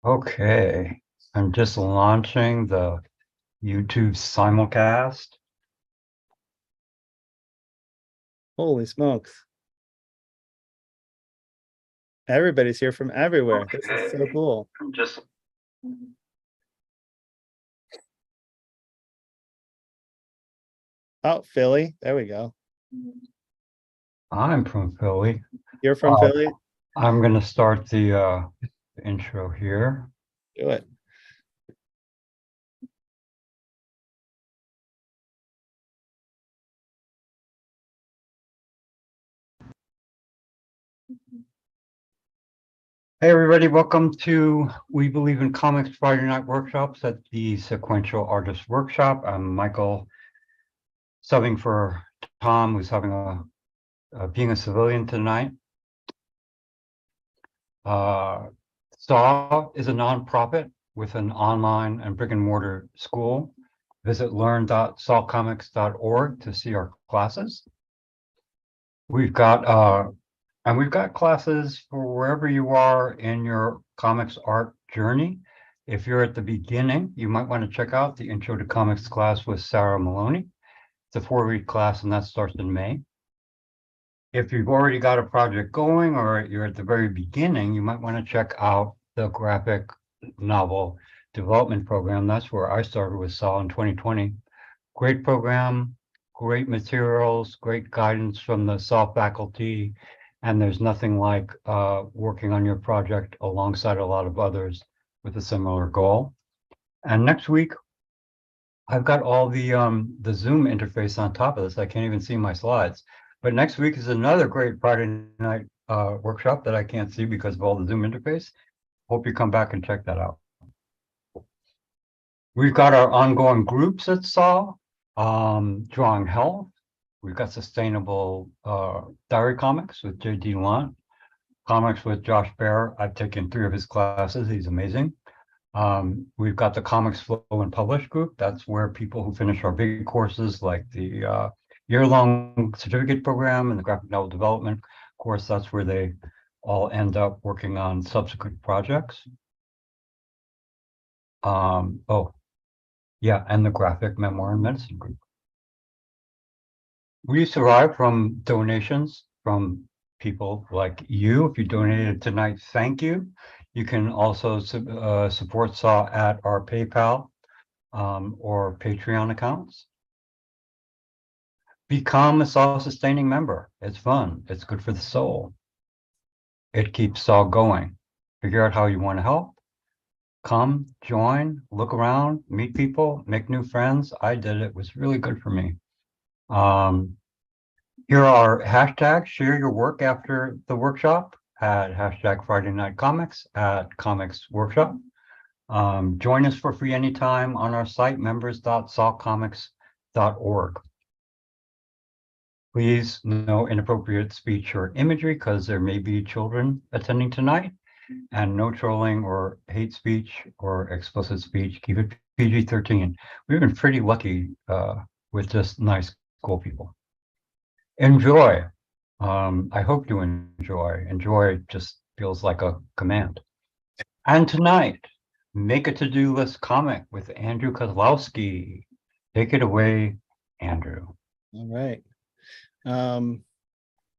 Okay, I'm just launching the YouTube simulcast. Holy smokes. Everybody's here from everywhere. This is so Okay, cool. I'm just Oh, Philly. There we go. I'm from Philly. You're from Uh, Philly? I'm gonna start the intro here. Do it. Hey everybody, welcome to We Believe in Comics Friday Night Workshops at the Sequential Artists Workshop. I'm Michael, subbing for Tom, who's having being a civilian tonight. SAW is a nonprofit with an online and brick and mortar school. Visit learn.sawcomics.org to see our classes. We've got classes for wherever you are in your comics art journey. If you're at the beginning, you might want to check out the Intro to Comics class with Sarah Maloney. It's a 4-week class and that starts in May. If you've already got a project going or you're at the very beginning, you might want to check out the graphic novel development program. That's where I started with SAW in 2020. Great program, great materials, great guidance from the SAW faculty. And there's nothing like working on your project alongside a lot of others with a similar goal. And next week, I've got all the Zoom interface on top of this. I can't even see my slides. But next week is another great Friday night workshop that I can't see because of all the Zoom interface. Hope you come back and check that out. We've got our ongoing groups at SAW, Drawing Health. We've got Sustainable Diary Comics with J.D. Lunt, Comics with Josh Bear. I've taken 3 of his classes. He's amazing. We've got the Comics Flow and Publish group. That's where people who finish our big courses like the year-long certificate program and the graphic novel development course, that's where they all end up working on subsequent projects. Oh, yeah, and the graphic memoir and medicine group. We survive from donations from people like you. If you donated tonight, thank you. You can also support SAW at our PayPal or Patreon accounts. Become a SAW sustaining member. It's fun. It's good for the soul. It keeps SAW going. Figure out how you want to help. Come, join, look around, meet people, make new friends. I did it. It was really good for me. Here are hashtags. Share your work after the workshop at hashtag Friday Night Comics at Comics Workshop. Join us for free anytime on our site, members.sawcomics.org. Please no inappropriate speech or imagery because there may be children attending tonight, and no trolling or hate speech or explicit speech. Keep it PG-13. We've been pretty lucky with just nice, cool people. Enjoy. I hope you enjoy. Enjoy just feels like a command. And tonight, make a to-do list comic with Andrew Kozlowski. Take it away, Andrew. All right.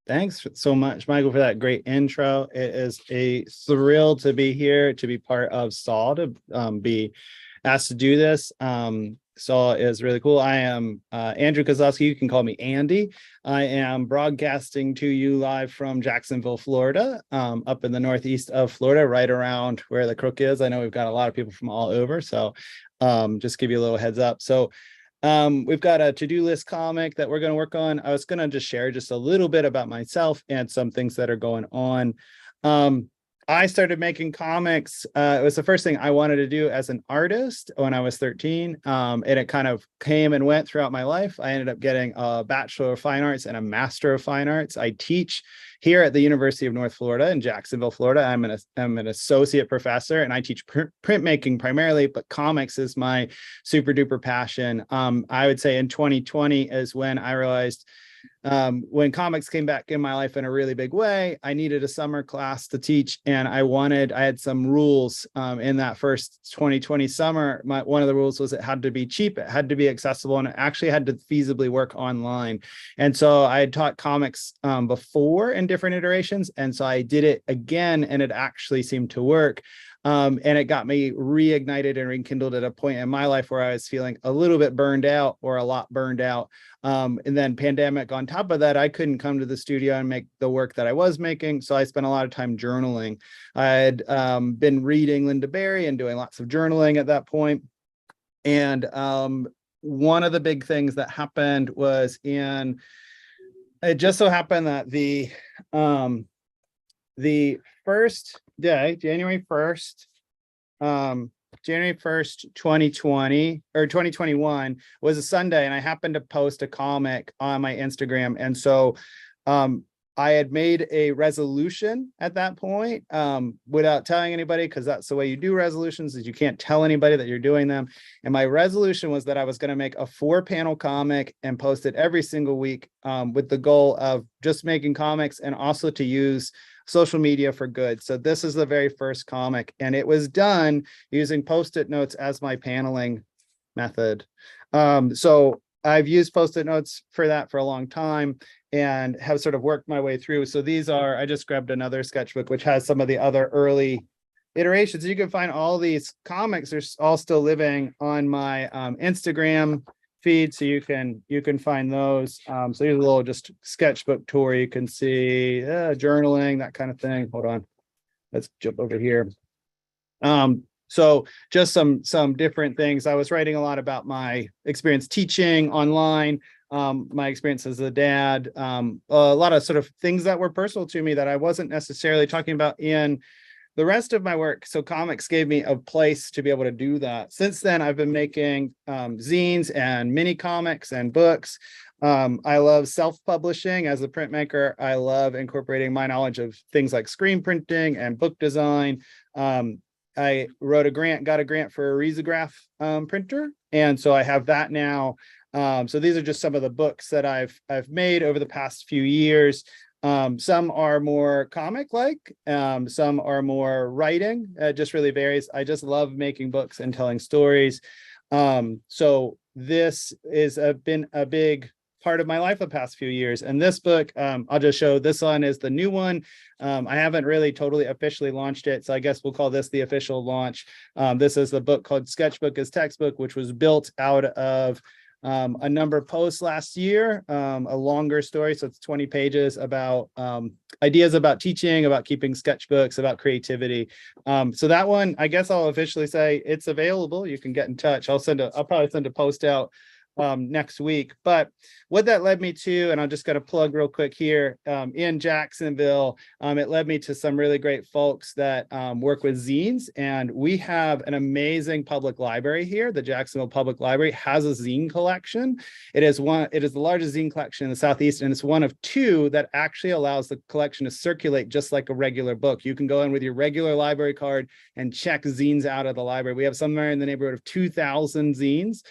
Thanks so much, Michael, for that great intro. It is a thrill to be here, to be part of SAW, to be asked to do this. SAW is really cool. I am Andrew Kozlowski. You can call me Andy. I am broadcasting to you live from Jacksonville, Florida, up in the northeast of Florida, right around where the Crook is. I know we've got a lot of people from all over, so just give you a little heads up. So we've got a to-do list comic that we're going to work on. I was going to just share just a little bit about myself and some things that are going on. I started making comics. It was the first thing I wanted to do as an artist when I was 13. And it kind of came and went throughout my life. I ended up getting a Bachelor of Fine Arts and a Master of Fine Arts. I teach here at the University of North Florida in Jacksonville, Florida. I'm an associate professor and I teach printmaking primarily, but comics is my super duper passion. I would say in 2020 is when I realized when comics came back in my life in a really big way, I needed a summer class to teach, and I had some rules in that first 2020 summer. One of the rules was it had to be cheap, it had to be accessible, and it actually had to feasibly work online. And so I had taught comics before in different iterations, and so I did it again, and it actually seemed to work. And it got me reignited and rekindled at a point in my life where I was feeling a little bit burned out, or a lot burned out. And then pandemic on top of that, I couldn't come to the studio and make the work that I was making. So I spent a lot of time journaling. I had been reading Linda Berry and doing lots of journaling at that point. And one of the big things that happened was it just so happened that the first day, January 1st, 2020 or 2021 was a Sunday, and I happened to post a comic on my Instagram. And so I had made a resolution at that point without telling anybody, because that's the way you do resolutions, is you can't tell anybody that you're doing them. And my resolution was that I was going to make a 4-panel comic and post it every single week with the goal of just making comics and also to use social media for good. So this is the very first comic, and it was done using Post-it notes as my paneling method. So I've used Post-it notes for that for a long time and have sort of worked my way through. So these are, I just grabbed another sketchbook, which has some of the other early iterations. You can find all these comics are all still living on my Instagram feed, so you can find those. So here's a little just sketchbook tour. You can see journaling, that kind of thing. Hold on, let's jump over here. So just some different things. I was writing a lot about my experience teaching online, my experience as a dad, a lot of sort of things that were personal to me that I wasn't necessarily talking about in the rest of my work. So comics gave me a place to be able to do that. Since then, I've been making zines and mini comics and books. I love self-publishing as a printmaker. I love incorporating my knowledge of things like screen printing and book design. I got a grant for a risograph printer, and so I have that now. So these are just some of the books that I've made over the past few years. Some are more comic-like, some are more writing. It just really varies. I just love making books and telling stories. So this is been a big part of my life the past few years. And this book, I'll just show, this one is the new one. I haven't really totally officially launched it, so I guess we'll call this the official launch. This is the book called Sketchbook as Textbook, which was built out of a number of posts last year, a longer story. So it's 20 pages about ideas about teaching, about keeping sketchbooks, about creativity. So that one, I guess I'll officially say it's available. You can get in touch. I'll probably send a post out next week. But what that led me to, and I'm just going to plug real quick here, in Jacksonville, it led me to some really great folks that work with zines. And we have an amazing public library here. The Jacksonville Public Library has a zine collection. It is the largest zine collection in the Southeast, and it's one of 2 that actually allows the collection to circulate just like a regular book. You can go in with your regular library card and check zines out of the library. We have somewhere in the neighborhood of 2,000 zines.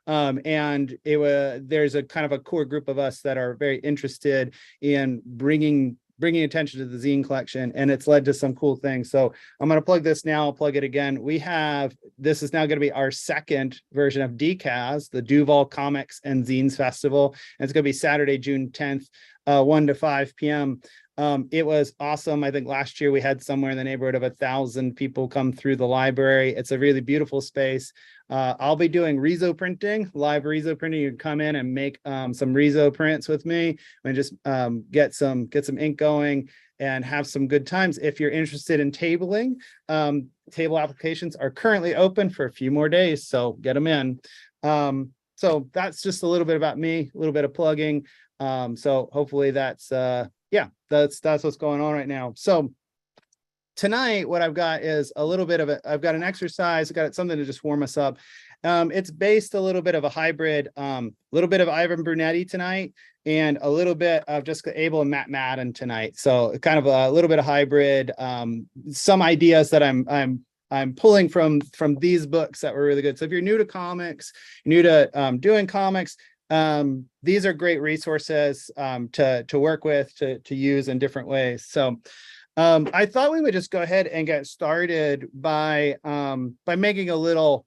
And there's a kind of a core group of us that are very interested in bringing attention to the zine collection, and it's led to some cool things. So I'm going to plug this now. I'll plug it again. This is now going to be our second version of DCAS, the Duval Comics and Zines Festival. And it's going to be Saturday, June 10th, 1 to 5 p.m. It was awesome. I think last year we had somewhere in the neighborhood of 1,000 people come through the library. It's a really beautiful space. I'll be doing Rezo printing, live Rezo printing. You can come in and make some Rezo prints with me and just get some ink going and have some good times. If you're interested in tabling, table applications are currently open for a few more days, so get them in. So that's just a little bit about me, a little bit of plugging. So hopefully that's what's going on right now. So tonight, what I've got is I've got an exercise, I've got something to just warm us up. It's based a little bit of a hybrid, little bit of Ivan Brunetti tonight, and a little bit of just Abel and Matt Madden tonight. So kind of a little bit of hybrid, some ideas that I'm pulling from these books that were really good. So if you're new to comics, new to doing comics, these are great resources to work with, to use in different ways. So I thought we would just go ahead and get started by making a little,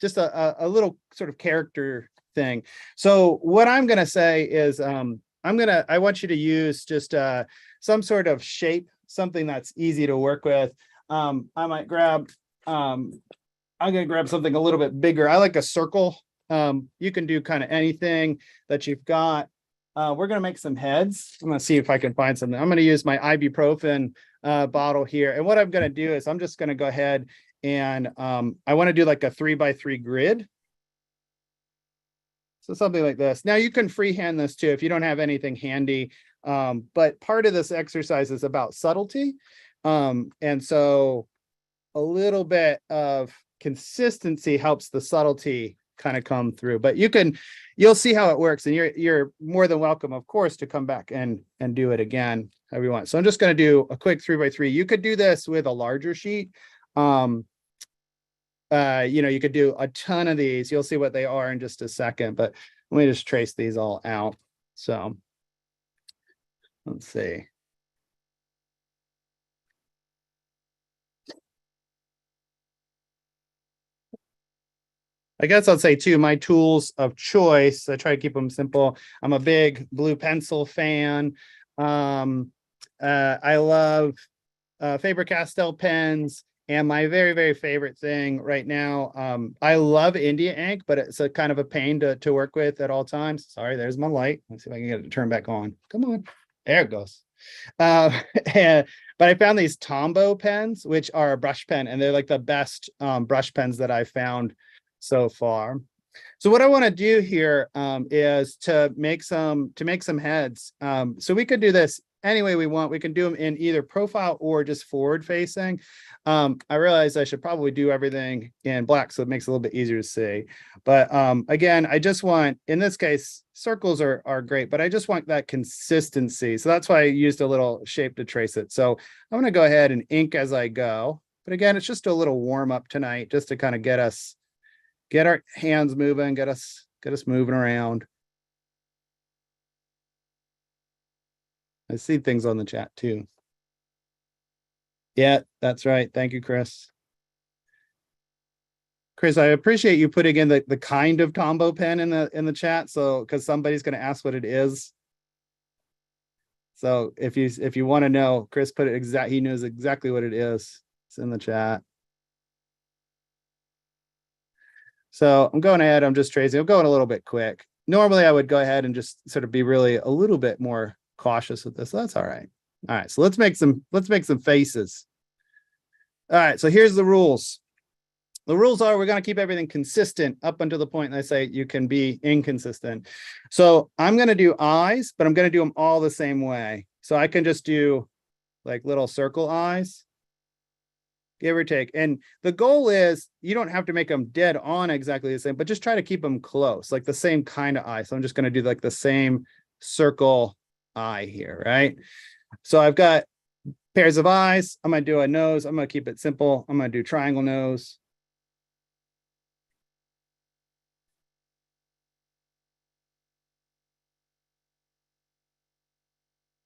just a little sort of character thing. So what I'm going to say is I want you to use just some sort of shape, something that's easy to work with. I might grab, I'm going to grab something a little bit bigger. I like a circle. You can do kind of anything that you've got. We're going to make some heads. I'm going to see if I can find something. I'm going to use my ibuprofen bottle here. And what I'm going to do is I'm just going to go ahead and I want to do like a 3x3 grid. So something like this. Now you can freehand this too if you don't have anything handy. But part of this exercise is about subtlety. And so a little bit of consistency helps the subtlety kind of come through. But you'll see how it works. And you're more than welcome, of course, to come back and do it again, however you want. So I'm just going to do a quick 3x3. You could do this with a larger sheet. You could do a ton of these. You'll see what they are in just a second, but let me just trace these all out. So let's see. I guess I'll say too, my tools of choice, I try to keep them simple. I'm a big blue pencil fan. I love Faber-Castell pens. And my very, very favorite thing right now, I love India ink, but it's a kind of a pain to work with at all times. Sorry, there's my light. Let's see if I can get it to turn back on. Come on. There it goes. But I found these Tombow pens, which are a brush pen, and they're like the best brush pens that I've found so far. So what I want to do here is to make some heads. So we could do this any way we want. We can do them in either profile or just forward facing. I realize I should probably do everything in black so it makes it a little bit easier to see. But again, I just want, in this case, circles are great, but I just want that consistency. So that's why I used a little shape to trace it. So I'm going to go ahead and ink as I go. But again, it's just a little warm up tonight just to kind of get our hands moving, get us moving around. I see things on the chat too. Yeah, that's right. Thank you, Chris. Chris, I appreciate you putting in the kind of Tombow pen in the chat. So, because somebody's going to ask what it is. So if you want to know, Chris put it he knows exactly what it is. It's in the chat. So I'm going ahead, I'm just tracing. I'm going a little bit quick. Normally I would go ahead and just sort of be really a little bit more cautious with this. So that's all right. All right, so let's make some faces. All right, so here's the rules. The rules are we're going to keep everything consistent up until the point I say you can be inconsistent. So I'm going to do eyes, but I'm going to do them all the same way. So I can just do like little circle eyes, give or take. And the goal is you don't have to make them dead on exactly the same, but just try to keep them close, like the same kind of eye. So I'm just going to do like the same circle eye here, right? So I've got pairs of eyes. I'm going to do a nose. I'm going to keep it simple. I'm going to do triangle nose.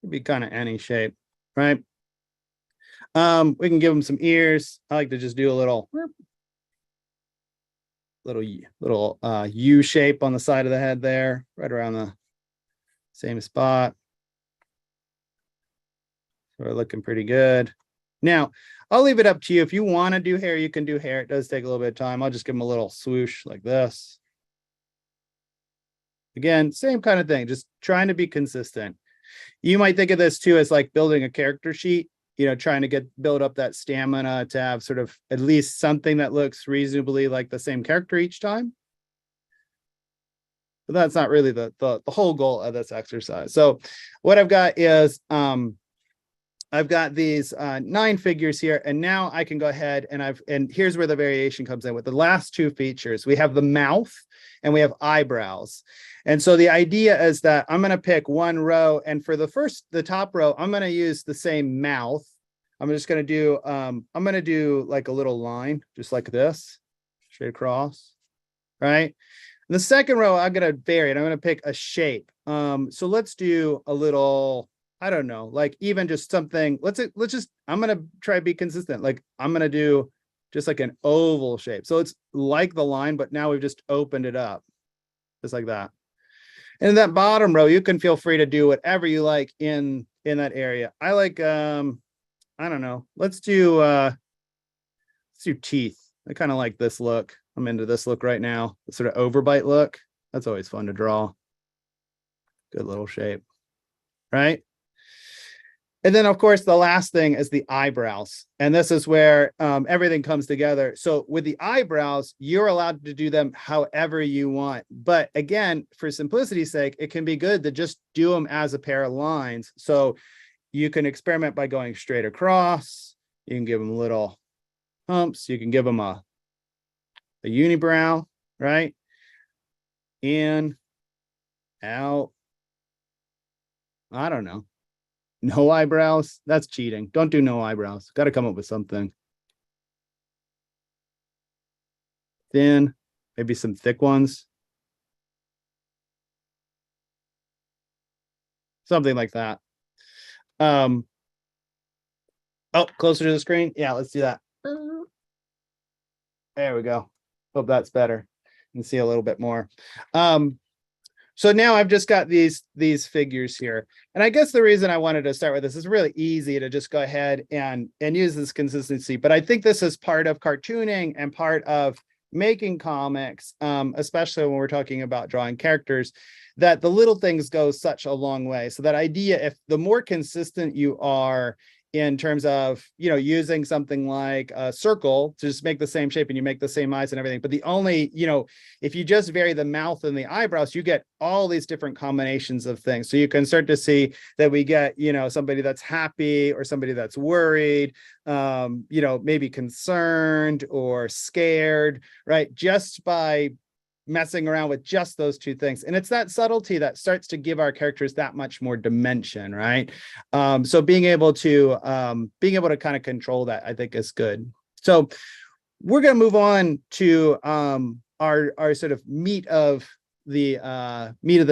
Could be kind of any shape, right? We can give them some ears. I like to just do a little U shape on the side of the head there, right around the same spot. So we're looking pretty good. Now, I'll leave it up to you. If you want to do hair, you can do hair. It does take a little bit of time. I'll just give them a little swoosh like this. Again, same kind of thing, just trying to be consistent. You might think of this too as like building a character sheet, trying to build up that stamina to have sort of at least something that looks reasonably like the same character each time. But that's not really the whole goal of this exercise. So what I've got is I've got these 9 figures here, and now I can go ahead and here's where the variation comes in with the last 2 features. We have the mouth and we have eyebrows. And so the idea is that I'm going to pick one row, and for the top row, I'm going to use the same mouth. I'm just going to do, I'm going to do like a little line, just like this, straight across, right? In the second row, I'm going to vary it. I'm going to pick a shape. So let's do a little, I don't know, like even just something. Let's just, I'm going to try to be consistent. Like I'm going to do just like an oval shape. So it's like the line, but now we've just opened it up just like that. And in that bottom row, you can feel free to do whatever you like in that area. I like, I don't know. Let's do teeth. I kind of like this look. I'm into this look right now. The sort of overbite look. That's always fun to draw. Good little shape, right? And then, of course, the last thing is the eyebrows. And this is where everything comes together. So with the eyebrows, you're allowed to do them however you want. But again, for simplicity's sake, it can be good to just do them as a pair of lines. So you can experiment by going straight across. You can give them little humps. You can give them a unibrow, right? In, out. I don't know. No eyebrows. That's cheating. Don't do no eyebrows. Got to come up with something. Thin, maybe some thick ones. Something like that. Oh, closer to the screen. Yeah, let's do that. There we go. Hope that's better. You can see a little bit more. So now I've just got these figures here. And I guess the reason I wanted to start with this is really easy to just go ahead and use this consistency. But I think this is part of cartooning and part of making comics, especially when we're talking about drawing characters, that the little things go such a long way. So that idea, if the more consistent you are in terms of, using something like a circle to just make the same shape and you make the same eyes and everything. But the only, if you just vary the mouth and the eyebrows, you get all these different combinations of things. So you can start to see that we get, somebody that's happy or somebody that's worried, maybe concerned or scared, right? Just by messing around with just those two things. And it's that subtlety that starts to give our characters that much more dimension, right? So being able to kind of control that, I think, is good. So we're going to move on to our sort of meat of the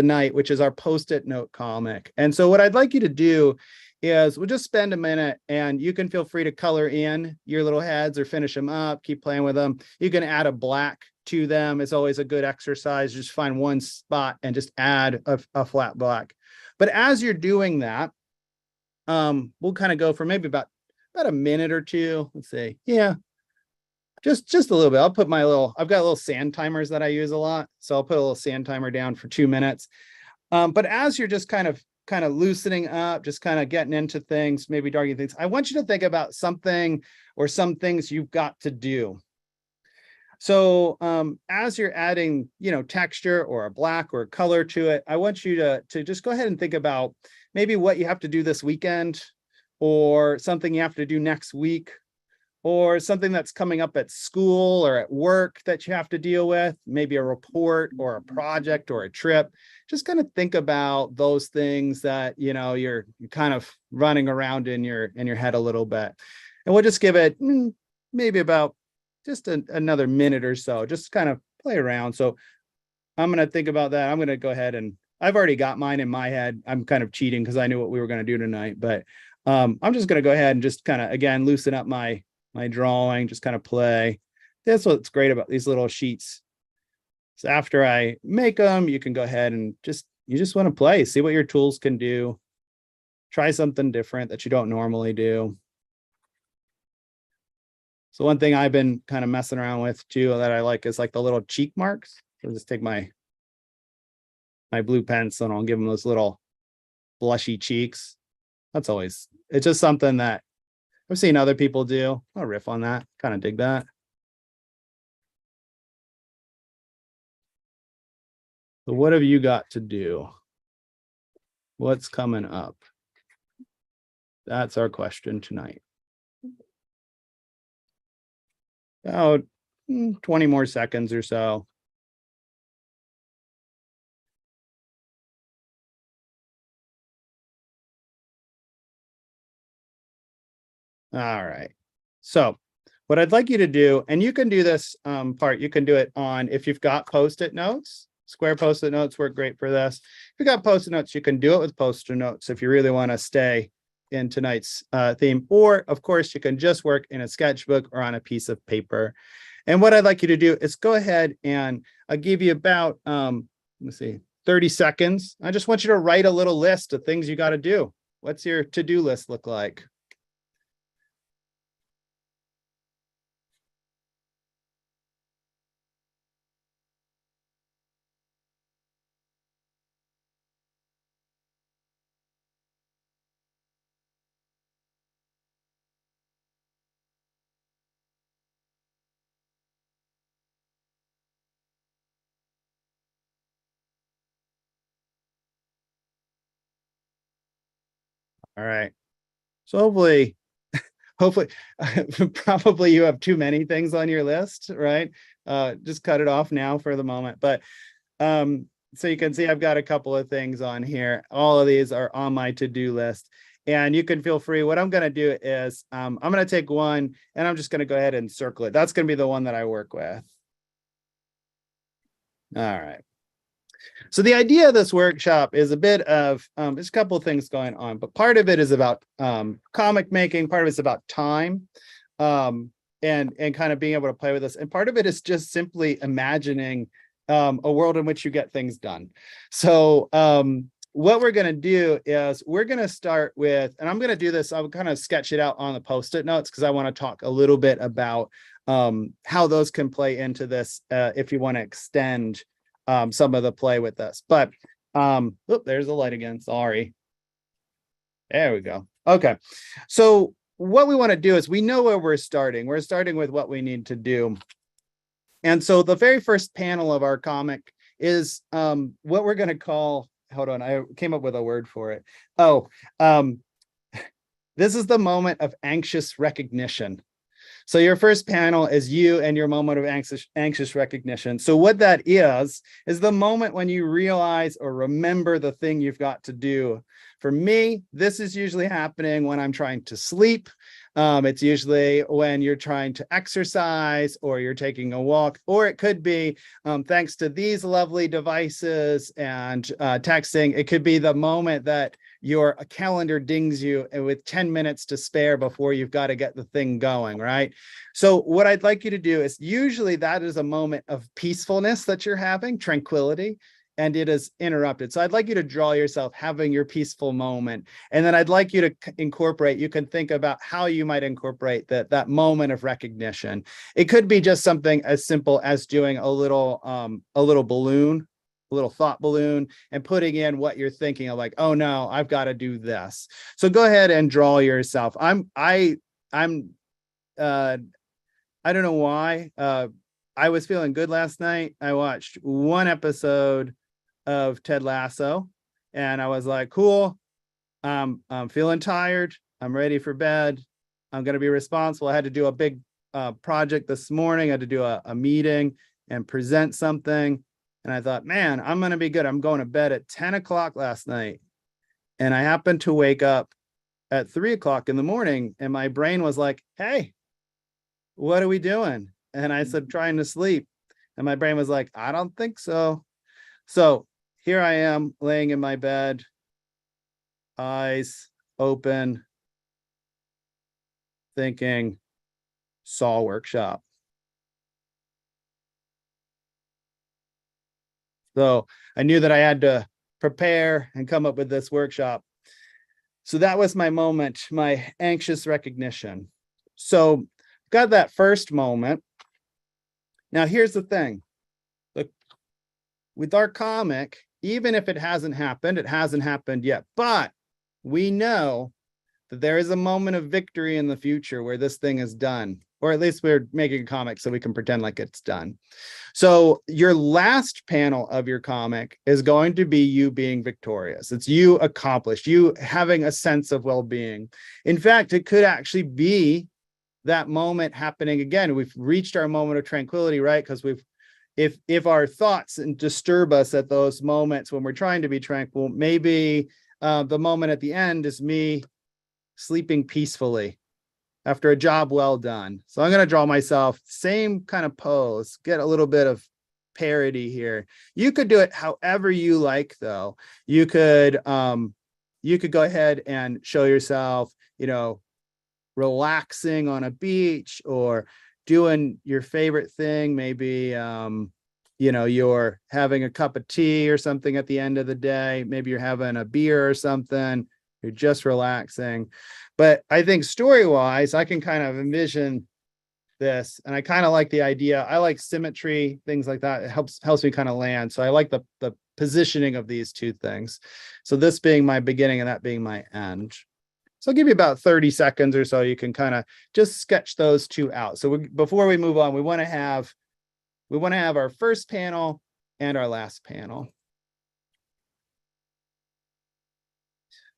night, which is our Post-it note comic. And so what I'd like you to do is we'll just spend a minute and you can feel free to color in your little heads or finish them up, keep playing with them. You can add a black to them. It's always a good exercise. Just find one spot and just add a flat black. But as you're doing that, we'll kind of go for maybe about a minute or two. Let's see. Yeah, just a little bit. I'll put I've got little sand timers that I use a lot. So I'll put a little sand timer down for 2 minutes. But as you're just kind of loosening up, just kind of getting into things, maybe darkening things, I want you to think about something or some things you've got to do. So as you're adding, texture or a black or a color to it, I want you to just go ahead and think about maybe what you have to do this weekend or something you have to do next week or something that's coming up at school or at work that you have to deal with, maybe a report or a project or a trip. Just kind of think about those things that, you're kind of running around in your head a little bit. And we'll just give it maybe about just another minute or so, just kind of play around. So I'm going to think about that. I'm going to go ahead and I've already got mine in my head. I'm kind of cheating because I knew what we were going to do tonight, but I'm just going to go ahead and just kind of, again, loosen up my drawing, just kind of play. That's what's great about these little sheets. So after I make them, you can go ahead and you just want to play, see what your tools can do. Try something different that you don't normally do. So one thing I've been kind of messing around with too that I like is like the little cheek marks. So I'll just take my blue pencil and I'll give them those little blushy cheeks. It's just something that I've seen other people do. I'll riff on that. Kind of dig that. So what have you got to do? What's coming up? That's our question tonight. About 20 more seconds or so. All right. So what I'd like you to do, and you can do this part, you can do it on, if you've got Post-it notes, Square Post-it notes work great for this. If you got Post-it notes, you can do it with Post-it notes if you really want to stay in tonight's theme. Or, of course, you can just work in a sketchbook or on a piece of paper. And what I'd like you to do is go ahead and I'll give you about, let's see, 30 seconds. I just want you to write a little list of things you got to do. What's your to-do list look like? All right. So hopefully, probably you have too many things on your list, right? Just cut it off now for the moment. But so you can see I've got a couple of things on here. All of these are on my to-do list. And you can feel free. What I'm going to do is I'm going to take one and I'm just going to go ahead and circle it. That's going to be the one that I work with. All right. So the idea of this workshop is a bit of, there's a couple of things going on, but part of it is about comic making, part of it's about time, and kind of being able to play with this. And part of it is just simply imagining a world in which you get things done. So what we're going to do is we're going to start with, and I'm going to do this, I'll kind of sketch it out on the Post-it notes because I want to talk a little bit about how those can play into this if you want to extend some of the play with this. But there's the light again. Sorry. There we go. Okay. So what we want to do is we know where we're starting. We're starting with what we need to do. And so the very first panel of our comic is what we're going to call, hold on, I came up with a word for it. This is the moment of anxious recognition. So your first panel is you and your moment of anxious recognition. So what that is the moment when you realize or remember the thing you've got to do. For me, this is usually happening when I'm trying to sleep. It's usually when you're trying to exercise or you're taking a walk, or it could be thanks to these lovely devices and texting. It could be the moment that your calendar dings you with 10 minutes to spare before you've got to get the thing going, right? So what I'd like you to do is usually that is a moment of peacefulness that you're having, tranquility, and it is interrupted. So I'd like you to draw yourself having your peaceful moment. And then I'd like you to incorporate, you can think about how you might incorporate that moment of recognition. It could be just something as simple as doing a little balloon, a little thought balloon, and putting in what you're thinking of, like, oh no, I've got to do this. So go ahead and draw yourself. I don't know why. I was feeling good last night. I watched one episode of Ted Lasso and I was like, cool. I'm feeling tired. I'm ready for bed. I'm going to be responsible. I had to do a big project this morning. I had to do a meeting and present something. And I thought, man, I'm going to be good. I'm going to bed at 10 o'clock last night. And I happened to wake up at 3 o'clock in the morning and my brain was like, hey, what are we doing? And I said, trying to sleep. And my brain was like, I don't think so. So here I am laying in my bed, eyes open, thinking Saw workshop. So I knew that I had to prepare and come up with this workshop. So that was my moment, my anxious recognition. So got that first moment. Now, here's the thing. Look, with our comic, even if it hasn't happened yet. But we know that there is a moment of victory in the future where this thing is done, or at least we're making a comic so we can pretend like it's done. So your last panel of your comic is going to be you being victorious. It's you accomplished, you having a sense of well-being. In fact, it could actually be that moment happening again. We've reached our moment of tranquility, right? Because if our thoughts disturb us at those moments when we're trying to be tranquil, maybe the moment at the end is me sleeping peacefully after a job well done. So I'm going to draw myself same kind of pose, get a little bit of parody here. You could do it however you like, though. You could go ahead and show yourself, relaxing on a beach or doing your favorite thing. Maybe, you're having a cup of tea or something at the end of the day. Maybe you're having a beer or something. You're just relaxing. But I think story-wise, I can kind of envision this, and I kind of like the idea. I like symmetry, things like that. It helps me kind of land. So I like the positioning of these two things. So this being my beginning and that being my end. So I'll give you about 30 seconds or so. You can kind of just sketch those two out. So before we move on, we want to have our first panel and our last panel.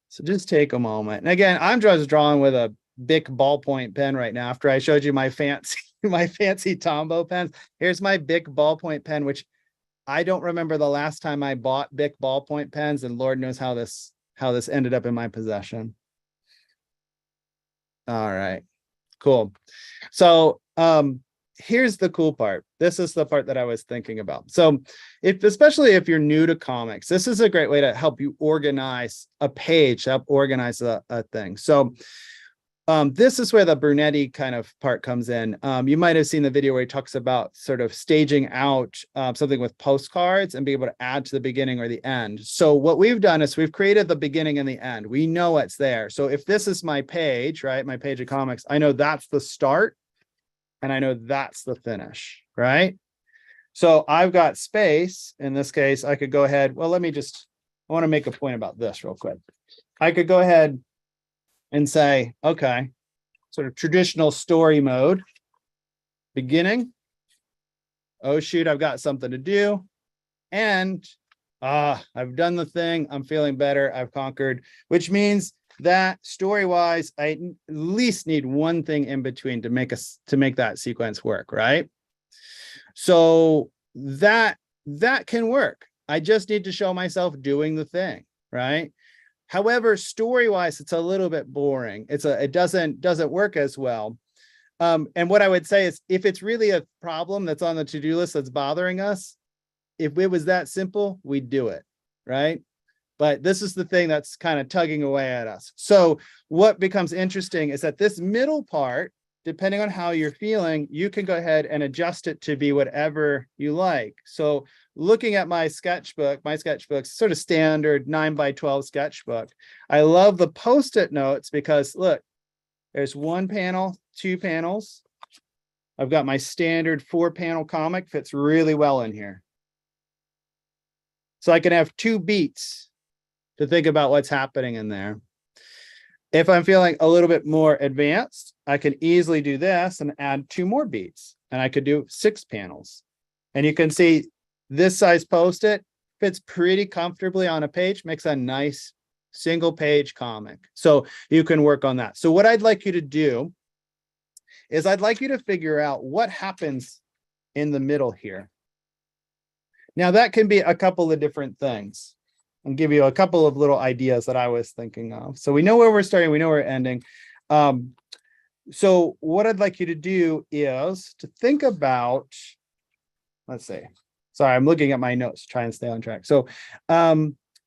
So just take a moment. And again, I'm just drawing with a Bic ballpoint pen right now after I showed you my fancy Tombow pens. Here's my Bic ballpoint pen, which I don't remember the last time I bought Bic ballpoint pens, and Lord knows how this ended up in my possession. All right, cool. So here's the cool part. This is the part that I was thinking about. So especially if you're new to comics, this is a great way to help you organize a page, help organize a thing. So this is where the Brunetti kind of part comes in. You might have seen the video where he talks about sort of staging out something with postcards and be able to add to the beginning or the end. So what we've done is we've created the beginning and the end. We know it's there. So if this is my page, right, my page of comics, I know that's the start and I know that's the finish, right? So I've got space. In this case, I could go ahead. Well, I want to make a point about this real quick. I could go ahead and say, okay, sort of traditional story mode, beginning. Oh, shoot, I've got something to do. And I've done the thing. I'm feeling better. I've conquered, which means that story-wise, I at least need one thing in between to make that sequence work, right? So that can work. I just need to show myself doing the thing, right? However, story-wise, it's a little bit boring. It doesn't work as well. And what I would say is, if it's really a problem that's on the to-do list that's bothering us, if it was that simple, we'd do it, right? But this is the thing that's kind of tugging away at us. So what becomes interesting is that this middle part, depending on how you're feeling, you can go ahead and adjust it to be whatever you like. So looking at my sketchbook's sort of standard 9x12 sketchbook. I love the Post-it notes because look, there's one panel, two panels. I've got my standard 4-panel comic, fits really well in here. So I can have 2 beats to think about what's happening in there. If I'm feeling a little bit more advanced, I can easily do this and add 2 more beats, and I could do 6 panels. And you can see this size Post-it fits pretty comfortably on a page, makes a nice single page comic. So you can work on that. So what I'd like you to do is I'd like you to figure out what happens in the middle here. Now that can be a couple of different things. I'll give you a couple of little ideas that I was thinking of. So we know where we're starting, we know where we're ending. So what I'd like you to do is to think about, let's see. Sorry, I'm looking at my notes, try and stay on track. So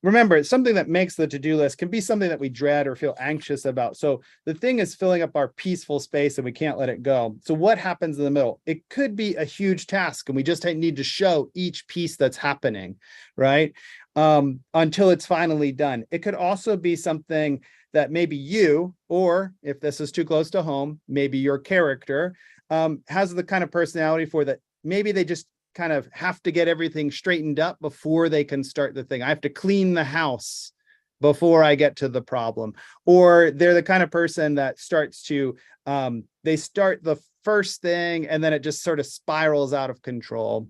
remember, it's something that makes the to-do list can be something that we dread or feel anxious about. So the thing is filling up our peaceful space and we can't let it go. So what happens in the middle? It could be a huge task and we just need to show each piece that's happening, right? Until it's finally done. It could also be something that maybe you, or if this is too close to home, maybe your character has the kind of personality for that. Maybe they just kind of have to get everything straightened up before they can start the thing. I have to clean the house before I get to the problem. Or they're the kind of person that starts to, they start the first thing and then it just sort of spirals out of control.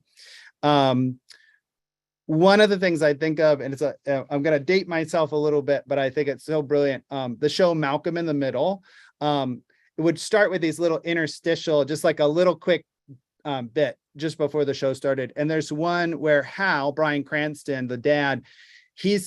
One of the things I think of, and I'm going to date myself a little bit, but I think it's so brilliant. The show Malcolm in the Middle, it would start with these little interstitial, just like a little quick bit just before the show started. And there's one where Hal, Bryan Cranston, the dad, he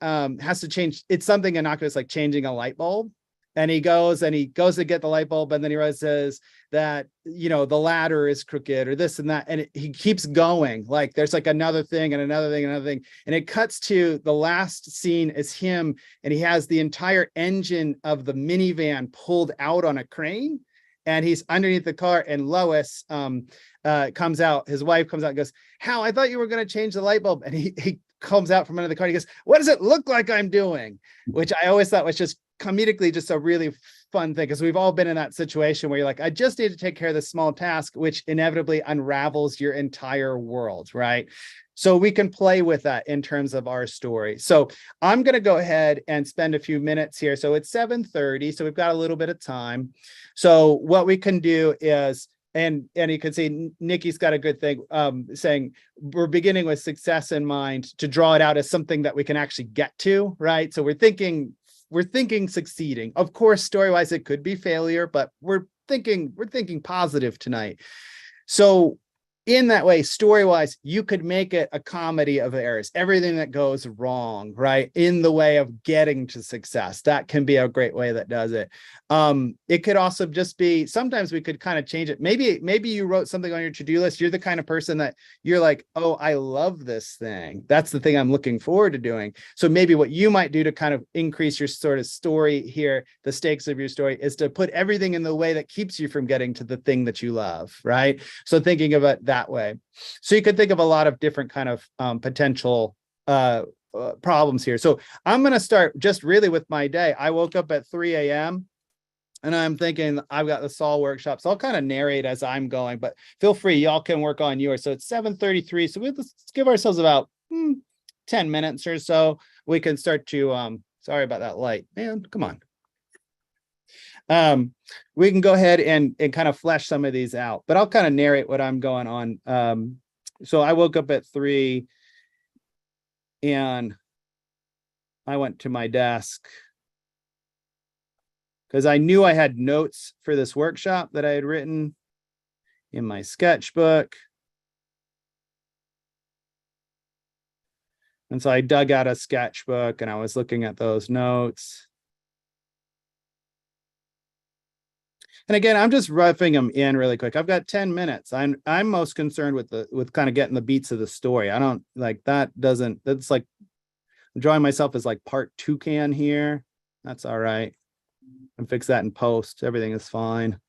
has to change. It's something innocuous like changing a light bulb. and he goes to get the light bulb, and then he realizes that, you know, the ladder is crooked or this and that, and he keeps going, like there's like another thing and another thing and another thing, and it cuts to the last scene is him, and he has the entire engine of the minivan pulled out on a crane, and he's underneath the car, and Lois comes out, his wife comes out and goes, "Hal, I thought you were going to change the light bulb," and he comes out from under the car, he goes, "What does it look like I'm doing?" Which I always thought was just comedically just a really fun thing, because we've all been in that situation where you're like, I just need to take care of this small task, which inevitably unravels your entire world, right? So we can play with that in terms of our story. So I'm going to go ahead and spend a few minutes here. So it's 7:30, so we've got a little bit of time. So what we can do is, and you can see Nikki's got a good thing saying we're beginning with success in mind to draw it out as something that we can actually get to, right? So we're thinking succeeding. Of course, story-wise, it could be failure, but we're thinking positive tonight. So in that way, story-wise, you could make it a comedy of errors, everything that goes wrong, right, in the way of getting to success. That can be a great way that does it. It could also just be, sometimes we could kind of change it. Maybe you wrote something on your to-do list. You're the kind of person that you're like, oh, I love this thing. That's the thing I'm looking forward to doing. So maybe what you might do to kind of increase your sort of story here, the stakes of your story, is to put everything in the way that keeps you from getting to the thing that you love, right? So thinking of it that way. So you could think of a lot of different kind of potential problems here. So I'm going to start just really with my day. I woke up at 3 a.m. and I'm thinking I've got the Saul workshop. So I'll kind of narrate as I'm going, but feel free, y'all can work on yours. So it's 7:33. So let's give ourselves about 10 minutes or so. We can start to, sorry about that light, man, come on. We can go ahead and kind of flesh some of these out, but I'll kind of narrate what I'm going on. So I woke up at 3 and I went to my desk because I knew I had notes for this workshop that I had written in my sketchbook. And so I dug out a sketchbook and I was looking at those notes. And again, I'm just roughing them in really quick. I've got 10 minutes. I'm most concerned with kind of getting the beats of the story. I don't like that. That's like I'm drawing myself as like part toucan here. That's all right. And fix that in post. Everything is fine.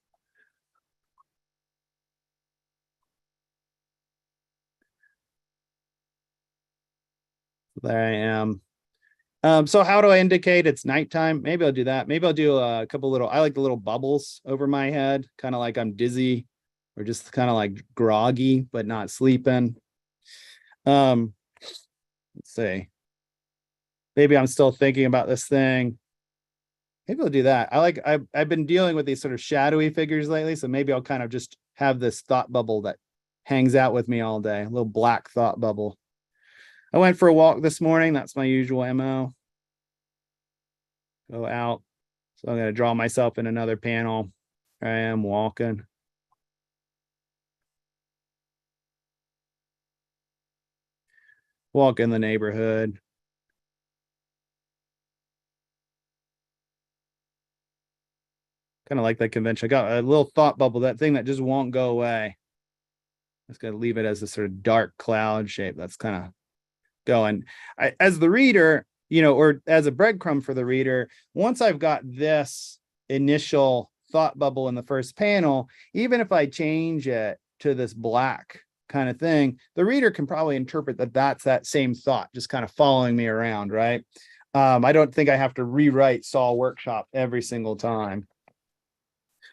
There I am. So how do I indicate it's nighttime? Maybe I'll do that. Maybe I'll do a couple little, I like the little bubbles over my head, kind of like I'm dizzy or just kind of like groggy, but not sleeping. Let's see. Maybe I'm still thinking about this thing. Maybe I'll do that. I've been dealing with these sort of shadowy figures lately. So maybe I'll kind of just have this thought bubble that hangs out with me all day, a little black thought bubble. I went for a walk this morning. That's my usual MO. Go out. So I'm going to draw myself in another panel. I am walking. Walk in the neighborhood. Kind of like that convention. I got a little thought bubble, that thing that just won't go away. I'm just going to leave it as a sort of dark cloud shape. That's kind of going. As the reader, you know, or as a breadcrumb for the reader, once I've got this initial thought bubble in the first panel, even if I change it to this black kind of thing, the reader can probably interpret that that's that same thought just kind of following me around, right? I don't think I have to rewrite Saul Workshop every single time.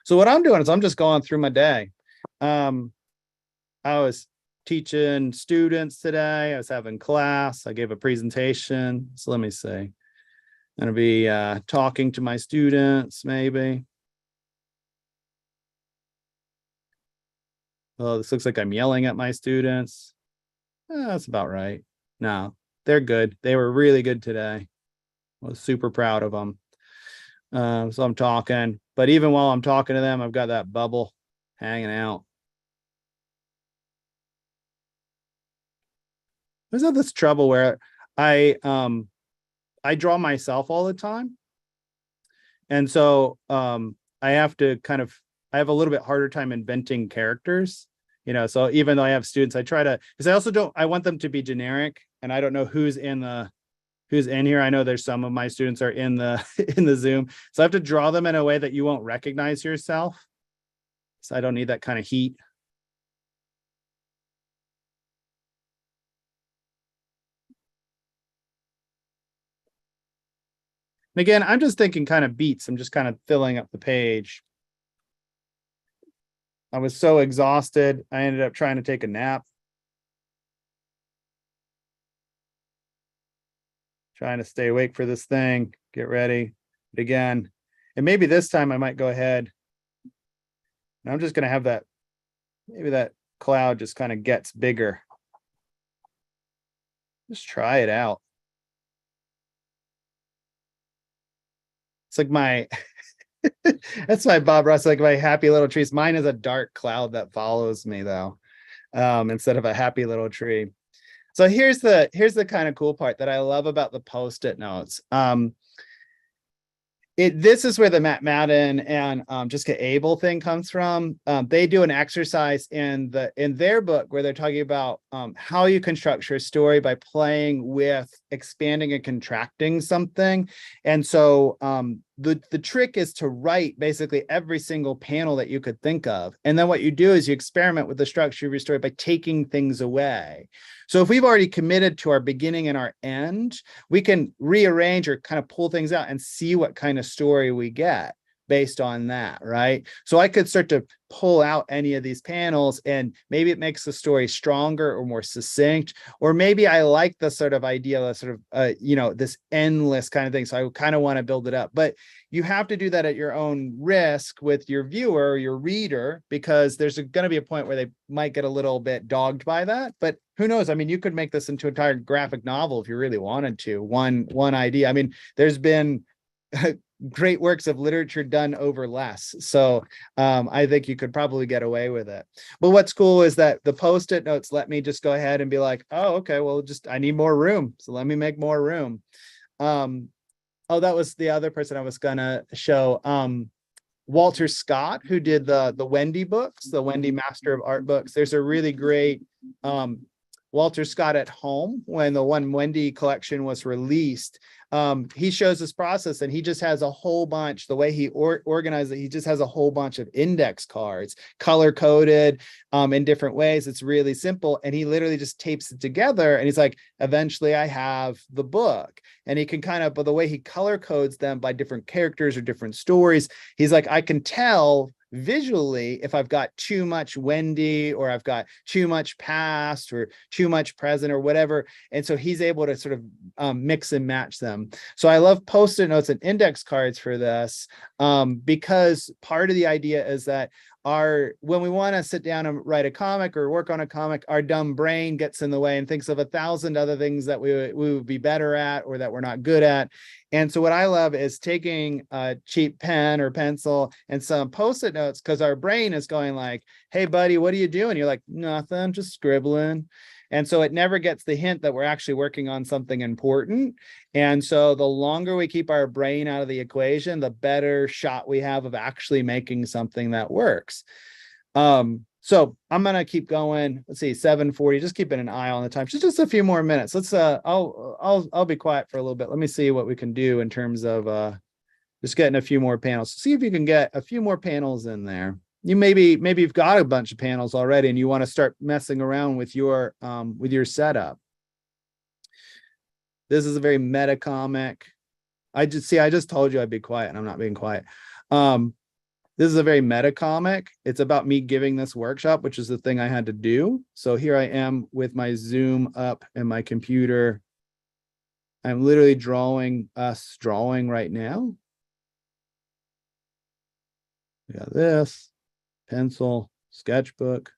So what I'm doing is I'm just going through my day. I was teaching students today. I was having class. I gave a presentation. So let me see. I'm going to be talking to my students, maybe. Oh, this looks like I'm yelling at my students. That's about right. No, they're good. They were really good today. I was super proud of them. So I'm talking, but even while I'm talking to them, I've got that bubble hanging out. There's not this trouble where I draw myself all the time. And so I have a little bit harder time inventing characters, so even though I have students, I try to, because I want them to be generic, and I don't know who's in here. I know there's some of my students are in the in the Zoom. So I have to draw them in a way that you won't recognize yourself. So I don't need that kind of heat. And again, I'm just thinking kind of beats. I'm just kind of filling up the page. I was so exhausted. I ended up trying to take a nap. Trying to stay awake for this thing, get ready. But again, and maybe this time I might go ahead. And I'm just going to have that, maybe that cloud just kind of gets bigger. Just try it out. It's like my, that's my Bob Ross, like my happy little trees. Mine is a dark cloud that follows me though, instead of a happy little tree. So here's the kind of cool part that I love about the Post-it notes. This is where the Matt Madden and Jessica Abel thing comes from. They do an exercise in their book where they're talking about how you can structure a story by playing with expanding and contracting something. And so the trick is to write basically every single panel that you could think of. And then what you do is you experiment with the structure of your story by taking things away. So if we've already committed to our beginning and our end, we can rearrange or kind of pull things out and see what kind of story we get based on that, right? So I could start to pull out any of these panels, and maybe it makes the story stronger or more succinct, or maybe I like the sort of idea of sort of, this endless kind of thing. So I kind of want to build it up, but you have to do that at your own risk with your viewer, your reader, because there's going to be a point where they might get a little bit dogged by that. But who knows? I mean, you could make this into an entire graphic novel if you really wanted to. One idea. I mean, there's been great works of literature done over less. So I think you could probably get away with it. But what's cool is that the Post-it notes let me just go ahead and be like, oh, okay, well, I need more room. So let me make more room. Oh, that was the other person I was gonna show. Walter Scott, who did the Wendy books, the Wendy Master of Art books. There's a really great Walter Scott at Home, when the one Wendy collection was released. He shows this process, and he just has a whole bunch, the way he organized it, he just has a whole bunch of index cards, color coded in different ways. It's really simple. And he literally just tapes it together, and he's like, eventually I have the book. And he can kind of, but the way he color codes them by different characters or different stories, he's like, I can tell visually if I've got too much Wendy, or I've got too much past, or too much present, or whatever. And so he's able to sort of mix and match them. So I love Post-it notes and index cards for this, because part of the idea is that when we want to sit down and write a comic or work on a comic, our dumb brain gets in the way and thinks of 1,000 other things that we would be better at, or that we're not good at. And so what I love is taking a cheap pen or pencil and some Post-it notes, because our brain is going like, hey buddy, what are you doing? You're like, nothing, just scribbling. And so it never gets the hint that we're actually working on something important. And so the longer we keep our brain out of the equation, the better shot we have of actually making something that works. So I'm gonna keep going. Let's see, 7:40. Just keeping an eye on the time. Just a few more minutes. Let's I'll be quiet for a little bit. Let me see what we can do in terms of just getting a few more panels. See if you can get a few more panels in there. You maybe you've got a bunch of panels already, and you want to start messing around with your setup. This is a very meta comic. I just told you I'd be quiet, and I'm not being quiet. This is a very meta comic. It's about me giving this workshop, which is the thing I had to do. So here I am with my Zoom up and my computer. I'm literally drawing right now. We got this pencil, sketchbook.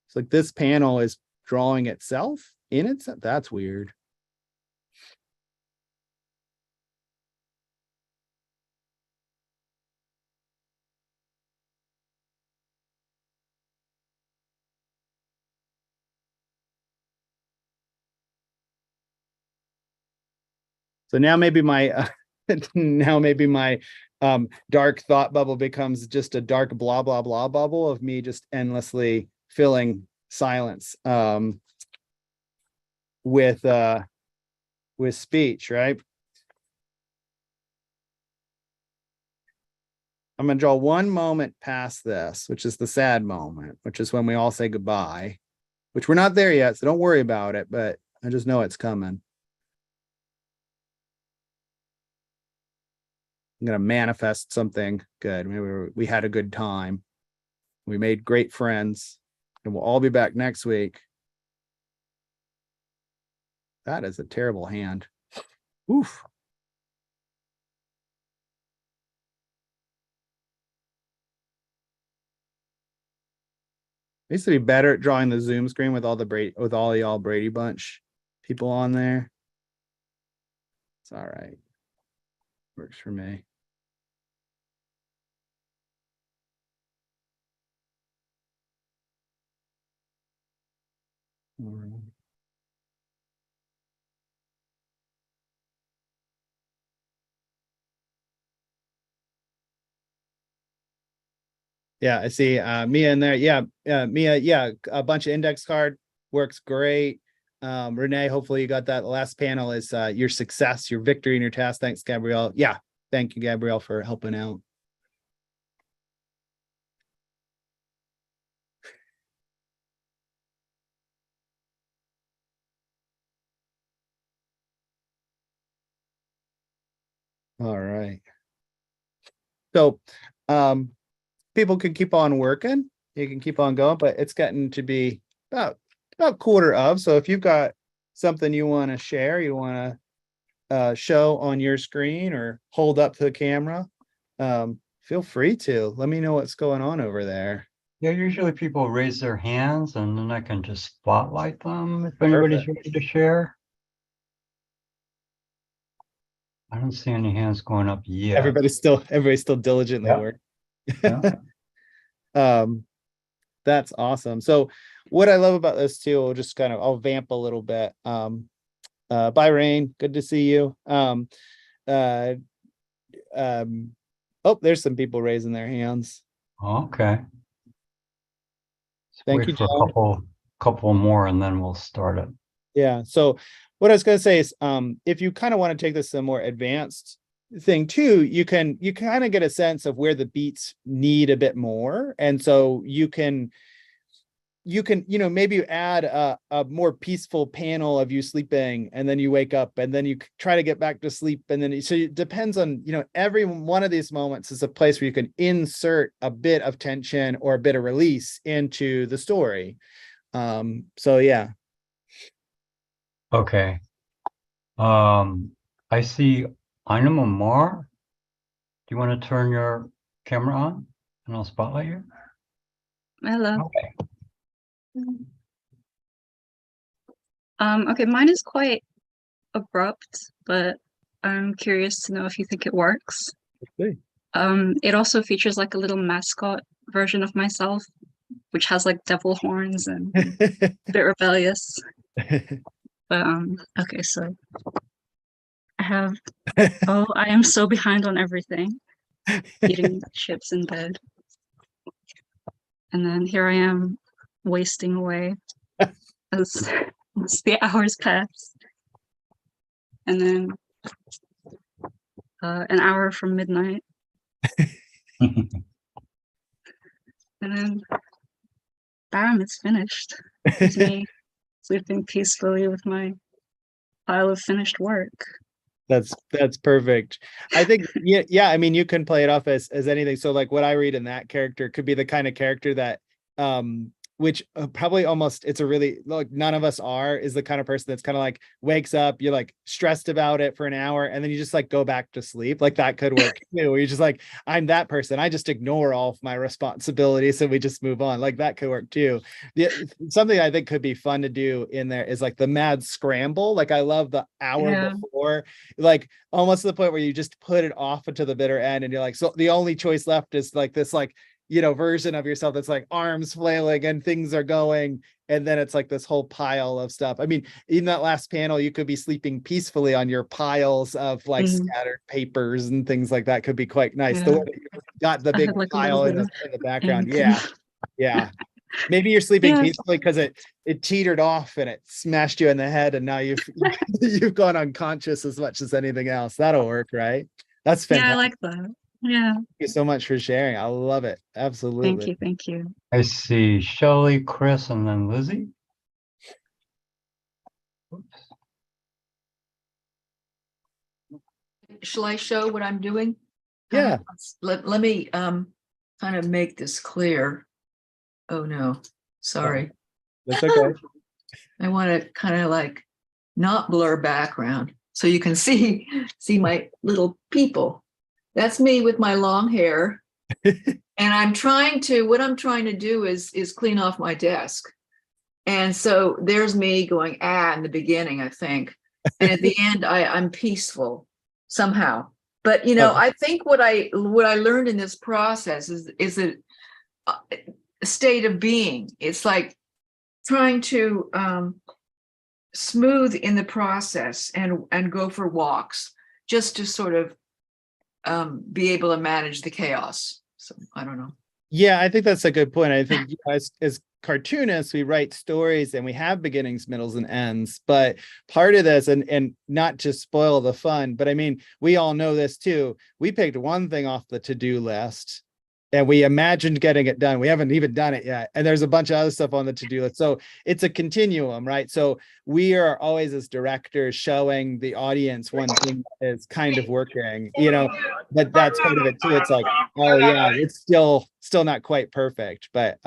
It's like this panel is drawing itself in itself. That's weird. So now maybe my now maybe my dark thought bubble becomes just a dark blah blah blah bubble of me just endlessly filling silence with speech, right? I'm gonna draw one moment past this, which is the sad moment, which is when we all say goodbye, which we're not there yet, so don't worry about it, but I just know it's coming. I'm gonna manifest something good. Maybe we had a good time. We made great friends, and we'll all be back next week. That is a terrible hand. Oof. I used to be better at drawing the Zoom screen with all y'all Brady Bunch people on there. It's all right. Works for me. All right. Yeah, I see Mia in there. Yeah, Mia, yeah, a bunch of index card works great. Renee, hopefully you got that. The last panel is your success, your victory in your task. Thanks, Gabrielle. Yeah, thank you, Gabrielle, for helping out. All right. So people can keep on working. You can keep on going, but it's getting to be about quarter of. So if you've got something you want to share, you want to show on your screen or hold up to the camera, feel free to. Let me know what's going on over there. Yeah, usually people raise their hands and then I can just spotlight them if anybody's ready to share. I don't see any hands going up yet. Everybody's still diligently working. Yeah. That's awesome. So what I love about this too, I'll vamp a little bit. Bye, Rain. Good to see you. Oh, there's some people raising their hands. Okay. Thank you, for John. a couple more and then we'll start it. Yeah. So what I was going to say is, if you kind of want to take this to a more advanced thing too, you kind of get a sense of where the beats need a bit more. And so you can, maybe you add a more peaceful panel of you sleeping and then you wake up and then you try to get back to sleep. And then, so it depends on, every one of these moments is a place where you can insert a bit of tension or a bit of release into the story. So yeah. Okay. I see Ina Mar. Do you want to turn your camera on and I'll spotlight you? Hello. Okay. Okay, mine is quite abrupt, but I'm curious to know if you think it works. Okay. It also features like a little mascot version of myself, which has like devil horns and a bit rebellious. But okay, so I have I am so behind on everything. Eating chips in bed. And then here I am wasting away as the hours pass. And then an hour from midnight. And then bam, it's finished. It's me sleeping peacefully with my pile of finished work. That's perfect. I think yeah. I mean, you can play it off as anything. So like what I read in that character could be the kind of character that which probably almost, it's a really, like, none of us is the kind of person that's kind of like wakes up, you're like stressed about it for an hour and then you just like go back to sleep. Like that could work too, where you're just like, I'm that person, I just ignore all of my responsibilities and we just move on. Like that could work too. Something I think could be fun to do in there is like the mad scramble. Like I love the hour before, like almost to the point where you just put it off into the bitter end and you're like, so the only choice left is like this like version of yourself that's like arms flailing and things are going, and then it's like this whole pile of stuff. I mean, in that last panel, you could be sleeping peacefully on your piles of like scattered papers and things like that. Could be quite nice. The way that you got the I big had, like, a pile little in bit of the background. ink. Yeah. Maybe you're sleeping Yeah. peacefully because it teetered off and it smashed you in the head, and now you've you've gone unconscious as much as anything else. That'll work, right? That's Yeah, I fantastic. like that. Yeah. Thank you so much for sharing. I love it. Absolutely. Thank you. Thank you. I see Shelley, Chris, and then Lizzie. Oops. Shall I show what I'm doing? Yeah. Let me kind of make this clear. Oh no, sorry. That's okay. I want to kind of like not blur background so you can see my little people. That's me with my long hair. And what I'm trying to do is clean off my desk. And so there's me going in the beginning, I think. And at the end, I'm peaceful somehow. But I think what I learned in this process is a state of being. It's like trying to smooth in the process and go for walks just to sort of be able to manage the chaos. So I don't know. Yeah, I think that's a good point. I think as cartoonists, we write stories and we have beginnings, middles, and ends. But part of this, and not to spoil the fun, but I mean, we all know this too. We picked one thing off the to-do list and we imagined getting it done. We haven't even done it yet. And there's a bunch of other stuff on the to-do list. So it's a continuum, right? So we are always, as directors, showing the audience one thing is kind of working, but that's part of it too. It's like, oh yeah, it's still not quite perfect, but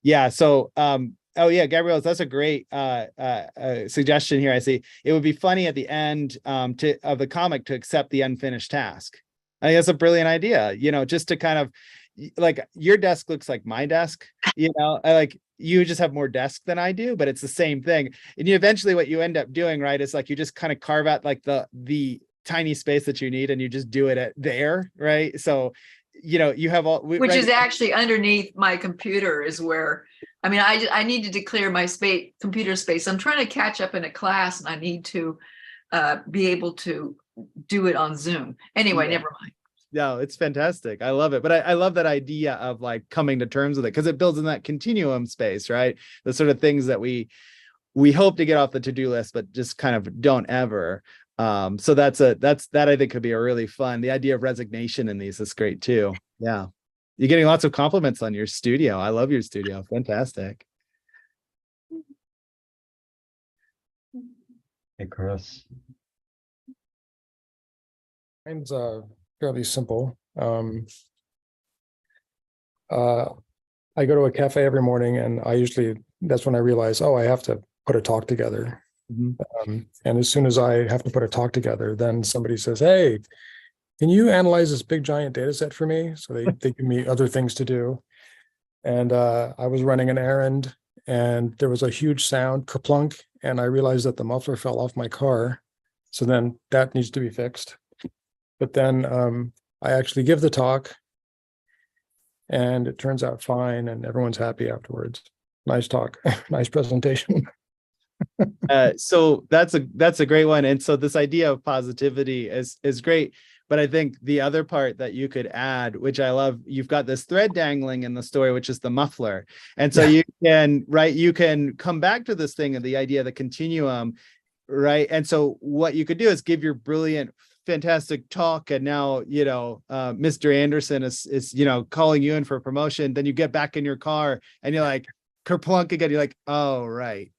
yeah. So oh yeah, Gabrielle, that's a great suggestion here. I see. It would be funny at the end of the comic to accept the unfinished task. I think that's a brilliant idea, just to kind of like, your desk looks like my desk, I like, you just have more desk than I do, but it's the same thing. And eventually what you end up doing, right, is like, you just kind of carve out like the tiny space that you need and you just do it there, right? So, you have all, which is actually underneath my computer is where, I mean, I needed to clear my computer space. I'm trying to catch up in a class and I need to be able to do it on Zoom. Anyway, never mind. No, it's fantastic. I love it. But I love that idea of like coming to terms with it, because it builds in that continuum space, right? The sort of things that we hope to get off the to-do list, but just kind of don't ever. So that I think could be a really fun. The idea of resignation in these is great too. Yeah. You're getting lots of compliments on your studio. I love your studio. Fantastic. Hey, Chris. Mine's fairly simple. I go to a cafe every morning, and that's when I realize, I have to put a talk together. Mm-hmm. And as soon as I have to put a talk together, then somebody says, "Hey, can you analyze this big giant data set for me?" So they give me other things to do. And I was running an errand, and there was a huge sound, kaplunk, and I realized that the muffler fell off my car. So then that needs to be fixed. But then I actually give the talk, and it turns out fine, and everyone's happy afterwards. Nice talk, nice presentation. So that's a great one. And so this idea of positivity is great. But I think the other part that you could add, which I love, you've got this thread dangling in the story, which is the muffler. And so you can come back to this thing of the idea of the continuum, right? And so what you could do is give your brilliant, fantastic talk, and now Mr. Anderson is calling you in for a promotion. Then you get back in your car and you're like, kerplunk again. You're like, oh right,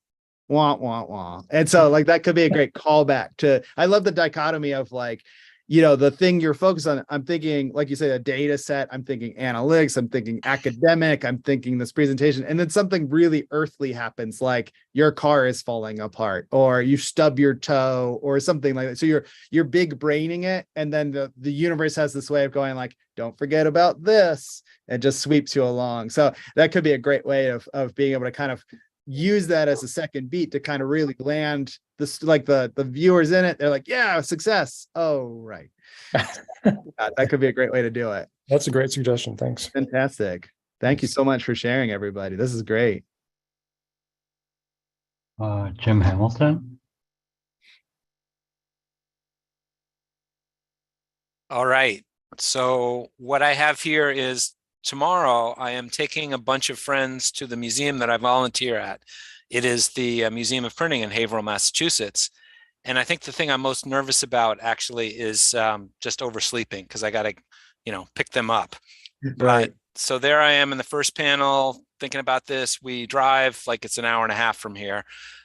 wah wah wah. And so like that could be a great callback to. I love the dichotomy of like, the thing you're focused on. I'm thinking, like you say, a data set. I'm thinking analytics. I'm thinking academic. I'm thinking this presentation. And then something really earthly happens, like your car is falling apart, or you stub your toe, or something like that. So you're big braining it. And then the universe has this way of going like, don't forget about this, and just sweeps you along. So that could be a great way of being able to kind of use that as a second beat to kind of really land this, like the viewers in it. They're like, yeah, success. Oh, right. That could be a great way to do it. That's a great suggestion. Thanks. Fantastic. Thank you so much for sharing, everybody. This is great. Jim Hamilton. All right. So what I have here is tomorrow I am taking a bunch of friends to the museum that I volunteer at. It is the Museum of Printing in Haverhill, Massachusetts. And I think the thing I'm most nervous about actually is just oversleeping, because I got to, pick them up. Right. So there I am in the first panel thinking about this. We drive like it's an hour and a half from here.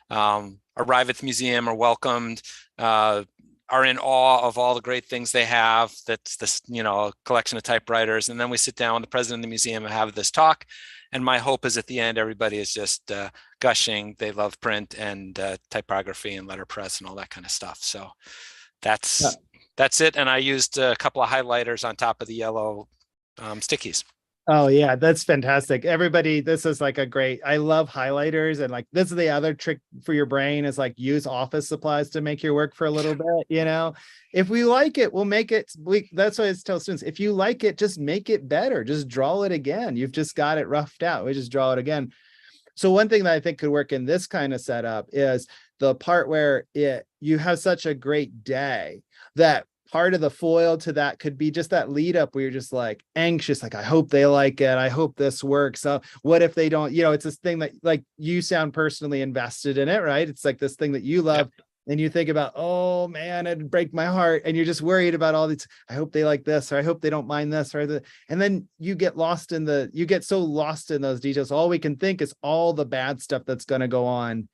Arrive at the museum, are welcomed, are in awe of all the great things they have. That's this, a collection of typewriters. And then we sit down with the president of the museum and have this talk. And my hope is at the end, everybody is just gushing. They love print and typography and letterpress and all that kind of stuff. So that's it. And I used a couple of highlighters on top of the yellow stickies. Oh yeah, that's fantastic. Everybody, this is like I love highlighters, and like this is the other trick for your brain is like use office supplies to make your work for a little bit. If we like it, we'll make it. That's why I tell students, if you like it, just make it better. Just draw it again. You've just got it roughed out. We just draw it again. So one thing that I think could work in this kind of setup is the part where you have such a great day that part of the foil to that could be just that lead up where you're just like anxious, like, I hope they like it. I hope this works. So what if they don't, it's this thing that like you sound personally invested in it, right? It's like this thing that you love. Yep. And you think about, oh man, it'd break my heart. And you're just worried about all these, I hope they like this, or I hope they don't mind this, or and then you get so lost in those details. All we can think is all the bad stuff that's going to go on.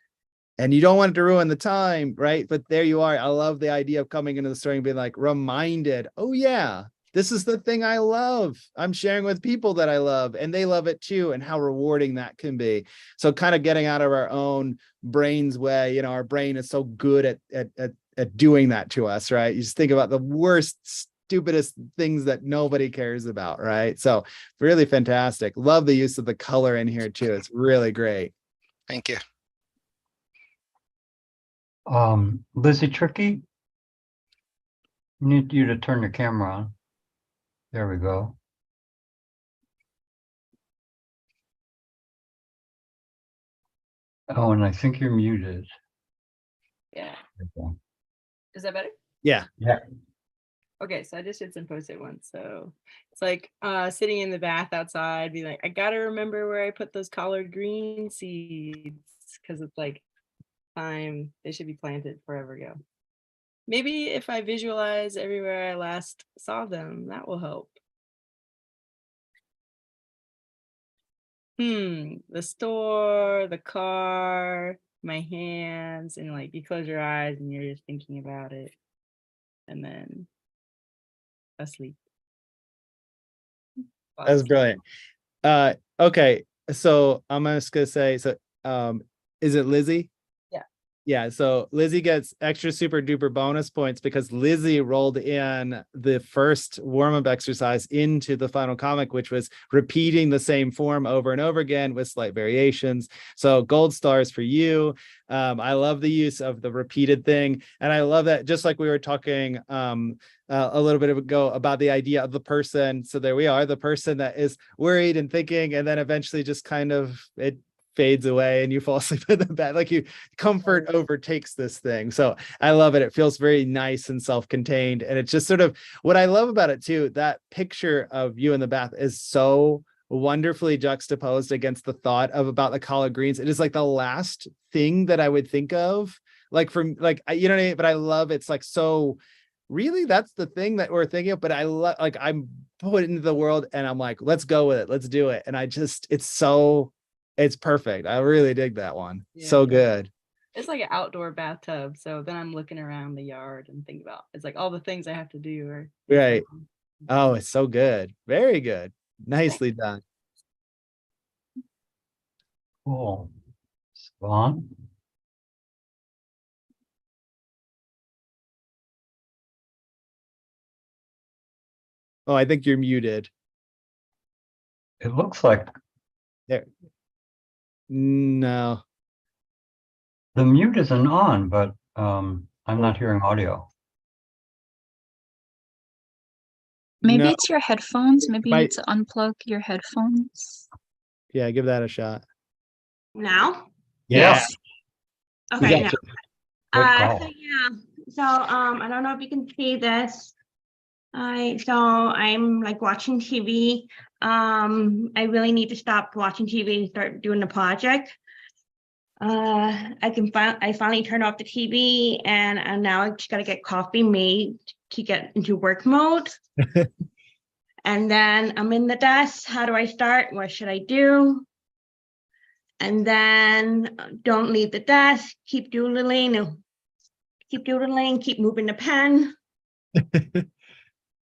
And you don't want it to ruin the time, right? But there you are. I love the idea of coming into the story and being like reminded, oh yeah, this is the thing I love. I'm sharing with people that I love and they love it too, and how rewarding that can be. So kind of getting out of our own brain's way, our brain is so good at doing that to us, right? You just think about the worst, stupidest things that nobody cares about, right? So really fantastic. Love the use of the color in here too. It's really great. Thank you. Lizzie Tricky, need you to turn your camera on. There we go. Oh, and I think you're muted. Yeah. Okay. Is that better? Yeah. Yeah. Okay, so I just did some post-it ones. So it's like sitting in the bath outside, be like, I gotta remember where I put those collard green seeds, because it's like time they should be planted forever ago. Maybe if I visualize everywhere I last saw them, that will help. The store, the car, my hands, and like you close your eyes and you're just thinking about it, and then asleep. That's brilliant. Okay, so I'm just gonna say, so is it Lizzie? Yeah, so Lizzie gets extra super duper bonus points because Lizzie rolled in the first warm-up exercise into the final comic, which was repeating the same form over and over again with slight variations. So gold stars for you. I love the use of the repeated thing. And I love that, just like we were talking a little bit ago about the idea of the person. So there we are, the person that is worried and thinking, and then eventually just kind of it fades away and you fall asleep in the bed, like comfort overtakes this thing. So I love it. It feels very nice and self-contained. And it's just sort of what I love about it too. That picture of you in the bath is so wonderfully juxtaposed against the thought of about the collard greens. It is like the last thing that I would think of, like from like, you know what I mean? But I love it's like, so really that's the thing that we're thinking of, but I love, like I'm put into the world and I'm like, let's go with it. Let's do it. And I just, it's perfect. I really dig that one. Yeah. So good. It's like an outdoor bathtub. So then I'm looking around the yard and think about, it's like all the things I have to do. Right. Oh, it's so good. Very good. Nicely done. Cool. Spawn. Oh, I think you're muted. It looks like There. No. The mute isn't on, but I'm not hearing audio. Maybe No, it's your headphones. Maybe you might- need to unplug your headphones. yeah, give that a shot. Now? Yes. We Okay, got now. you. Good call. So yeah, so I don't know if you can see this. I'm like watching TV. I really need to stop watching TV and start doing the project. I finally turned off the TV and now I just gotta get coffee made to get into work mode. And then I'm in the desk. How do I start? What should I do? And then don't leave the desk. Keep doodling. Keep moving the pen.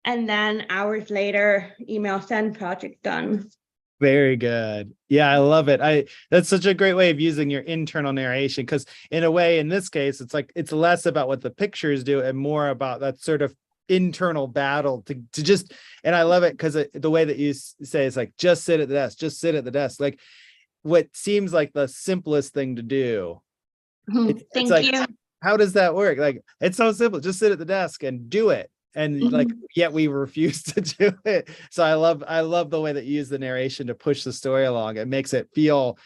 And then hours later, email send, project done. Very good. Yeah, I love it. That's such a great way of using your internal narration, because in a way, in this case, it's like it's less about what the pictures do and more about that sort of internal battle to just, and I love it because the way that you say it's like just sit at the desk, just sit at the desk, like what seems like the simplest thing to do. It's Thank like, you. how does that work? Like, it's so simple. Just sit at the desk and do it. And like, yet we refuse to do it. So I love the way that you use the narration to push the story along. It makes it feel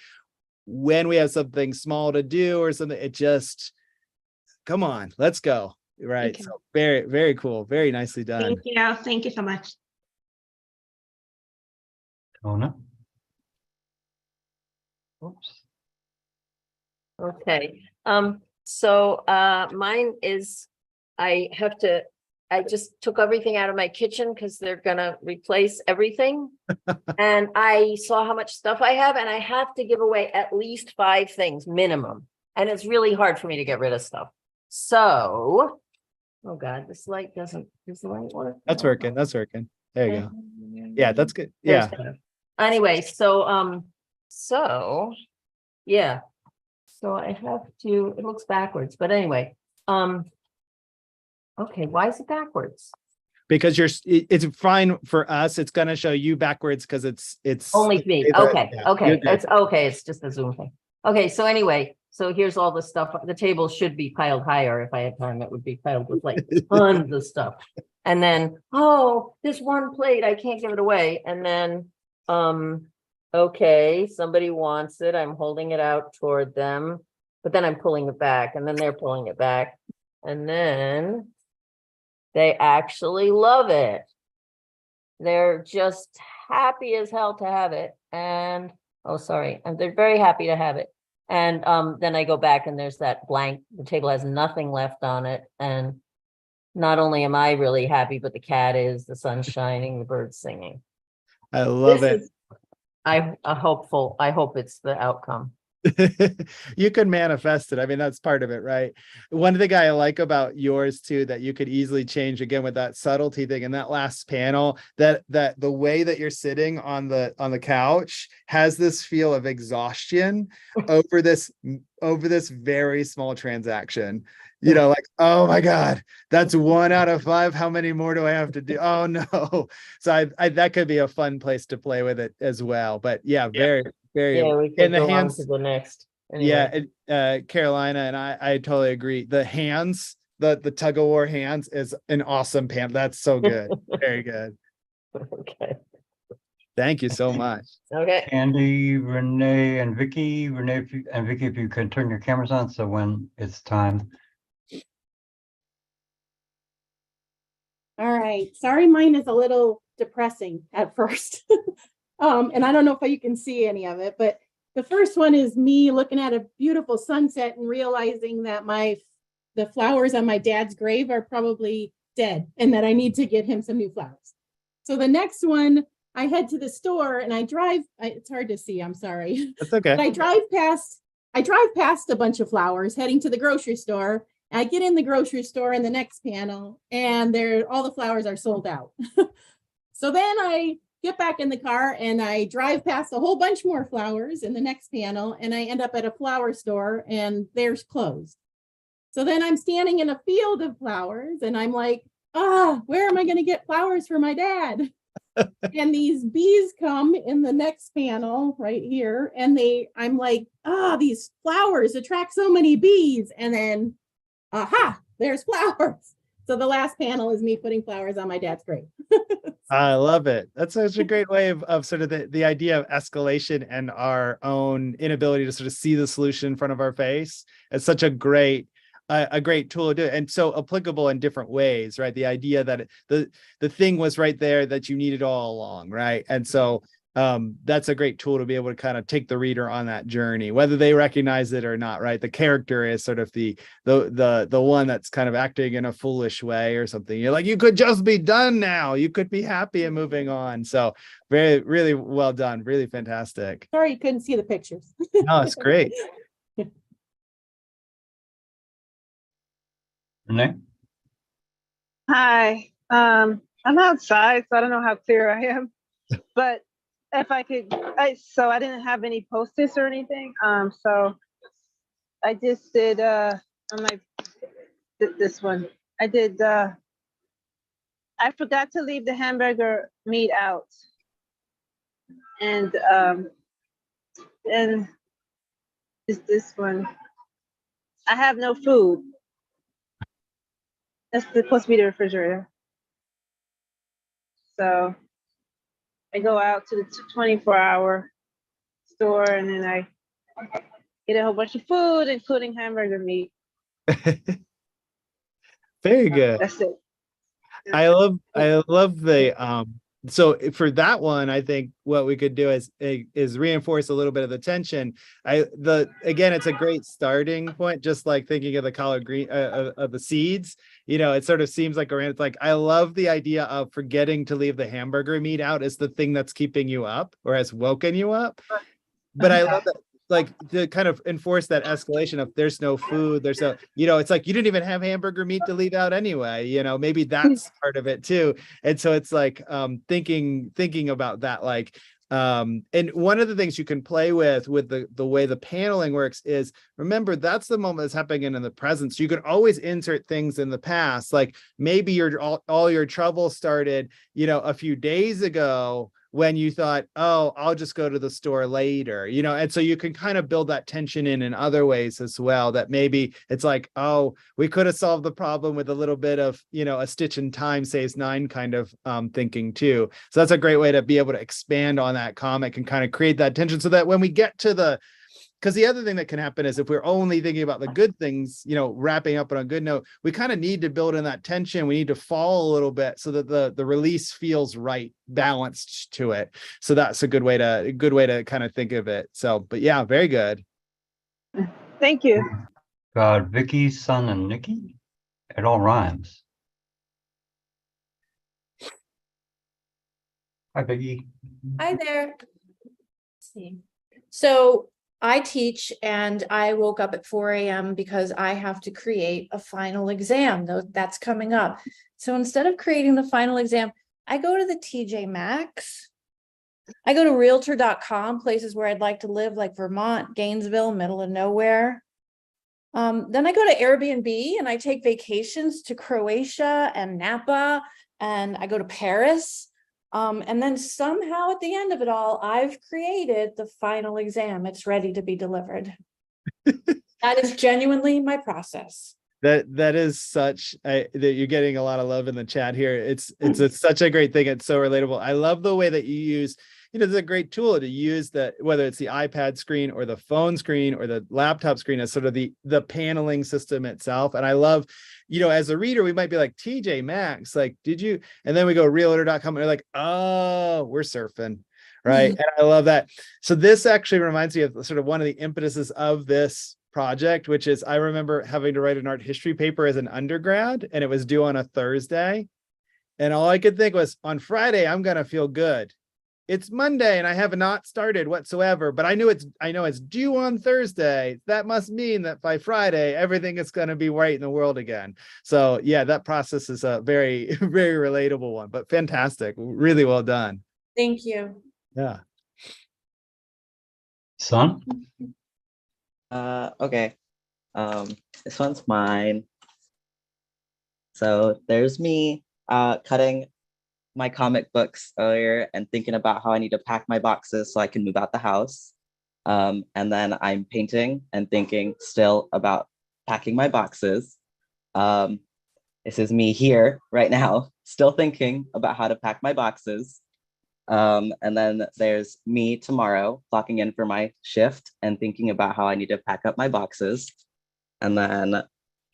when we have something small to do or something, it just, come on, let's go. Right. Okay. So very, very cool. Very nicely done. Thank you. Thank you so much. Tona? Oops. Okay, mine is, I just took everything out of my kitchen because they're gonna replace everything. And I saw how much stuff I have and I have to give away at least 5 things minimum. And it's really hard for me to get rid of stuff. So, oh God, does the light work? That's working. That's working. There you go. Yeah, that's good. There's Yeah. that. Anyway, yeah. So I have to, it looks backwards, but anyway, okay, why is it backwards? Because it's fine for us. It's gonna show you backwards because it's Only me. Yeah, Okay, yeah, okay. you're good. It's okay. It's just a Zoom thing. Okay, so anyway, so here's all the stuff. The table should be piled higher. If I had time, it would be piled with like tons of stuff. And then, oh, this one plate, I can't give it away. And then, okay, somebody wants it. I'm holding it out toward them, but then I'm pulling it back and then they're pulling it back. And then they actually love it. They're just happy as hell to have it. And, oh, sorry. And they're very happy to have it. And then I go back and there's that blank, the table has nothing left on it. And not only am I really happy, but the cat is, the sun's shining, the birds singing. I love This it. is- I hope it's the outcome. You could manifest it. I mean, that's part of it, right? One thing I like about yours too, that you could easily change again with that subtlety thing in that last panel, that the way that you're sitting on the couch has this feel of exhaustion over this very small transaction. You know, like, oh my God, that's 1 out of 5. How many more do I have to do? Oh no. So I that could be a fun place to play with it as well. But yeah, very, very Yeah, we in could the go on hands. to the next. Anyway. Yeah, Carolina and I totally agree. The hands, the tug of war hands is an awesome pan. That's so good. Very good. Okay, Thank you so much. okay. Andy, Renee, and Vicky. Renee and Vicky, if you could turn your cameras on, so when it's time. All right, sorry, mine is a little depressing at first. And I don't know if you can see any of it, but the first one is me looking at a beautiful sunset and realizing that the flowers on my dad's grave are probably dead and that I need to get him some new flowers. So the next one, I head to the store and I drive, it's hard to see, I'm sorry. That's okay. But I drive past a bunch of flowers heading to the grocery store. I get in the grocery store in the next panel and all the flowers are sold out. So then I get back in the car and I drive past a whole bunch more flowers in the next panel and I end up at a flower store and they're closed. So then I'm standing in a field of flowers and I'm like, where am I going to get flowers for my dad? And these bees come in the next panel right here, and I'm like, these flowers attract so many bees. And then, aha, there's flowers. So the last panel is me putting flowers on my dad's grave. I love it. That's such a great way of sort of the idea of escalation and our own inability to sort of see the solution in front of our face. It's such a great tool to do it, and so applicable in different ways, right? The idea that the thing was right there that you needed all along, right? And so that's a great tool to be able to kind of take the reader on that journey, whether they recognize it or not, right? The character is sort of the one that's kind of acting in a foolish way or something. You're like, you could just be done now. You could be happy and moving on. So really well done. Really fantastic. Sorry you couldn't see the pictures. No, it's great. Renee? Hi, I'm outside, so I don't know how clear I am, but if I could, so I didn't have any post-its or anything, so I just did, on my, this one, I did, I forgot to leave the hamburger meat out, and then this one, I have no food. That's supposed to be the refrigerator. So I go out to the 24-hour store, and then I get a whole bunch of food, including hamburger meat. Very good. That's it. I love the so for that one, I think what we could do is reinforce a little bit of the tension. Again, it's a great starting point, just like thinking of the collard green of the seeds. You know, it sort of seems like it's like, I love the idea of forgetting to leave the hamburger meat out as the thing that's keeping you up or has woken you up. But I love that, like, to kind of enforce that escalation of there's no food, there's no, you know, it's like you didn't even have hamburger meat to leave out anyway, you know, maybe that's part of it too. And so it's like thinking about that, like, and one of the things you can play with the way the paneling works is, remember, that's the moment that's happening in the present. So you can always insert things in the past, like maybe all your trouble started, you know, a few days ago, when you thought, oh, I'll just go to the store later, you know, and so you can kind of build that tension in other ways as well, that maybe it's like, oh, we could have solved the problem with a little bit of, you know, a stitch in time saves 9 kind of thinking too. So that's a great way to be able to expand on that comic and kind of create that tension, so that when we get to because the other thing that can happen is if we're only thinking about the good things, you know, wrapping up on a good note, we kind of need to build in that tension. We need to fall a little bit so that the release feels right, balanced to it. So that's a good way to kind of think of it. So, but yeah, very good. Thank you. Got Vicky, Son, and Nikki. It all rhymes. Hi, Vicky. Hi there. Let's see. So I teach, and I woke up at 4 a.m. because I have to create a final exam. That's coming up. So instead of creating the final exam, I go to the TJ Maxx. I go to realtor.com, places where I'd like to live, like Vermont, Gainesville, middle of nowhere. Then I go to Airbnb and I take vacations to Croatia and Napa, and I go to Paris. And then somehow at the end of it all, I've created the final exam. It's ready to be delivered. That is genuinely my process. That is such that you're getting a lot of love in the chat here. It's such a great thing. It's so relatable. I love the way that you use, you know, it's a great tool to use, that whether it's the iPad screen or the phone screen or the laptop screen, as sort of the paneling system itself. And I love, you know, as a reader, we might be like, TJ Maxx, like, did you? And then we go realtor.com and we're like, oh, we're surfing. Right. And I love that. So this actually reminds me of sort of one of the impetuses of this project, which is, I remember having to write an art history paper as an undergrad, and it was due on a Thursday. And all I could think was, on Friday, I'm going to feel good. It's Monday and I have not started whatsoever, but I know it's due on Thursday. That must mean that by Friday, everything is going to be right in the world again. So yeah, that process is a very, very relatable one, but fantastic. Really well done. Thank you. Yeah. Son? Okay. This one's mine. So there's me cutting my comic books earlier and thinking about how I need to pack my boxes so I can move out the house. And then I'm painting and thinking still about packing my boxes. This is me here right now, still thinking about how to pack my boxes. And then there's me tomorrow clocking in for my shift and thinking about how I need to pack up my boxes. And then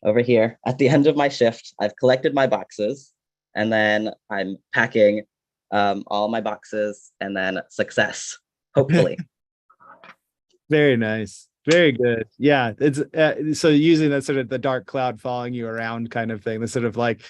over here at the end of my shift, I've collected my boxes and then I'm packing all my boxes and then success, hopefully. Very nice. Very good. Yeah. It's so using that sort of the dark cloud following you around kind of thing, the sort of like,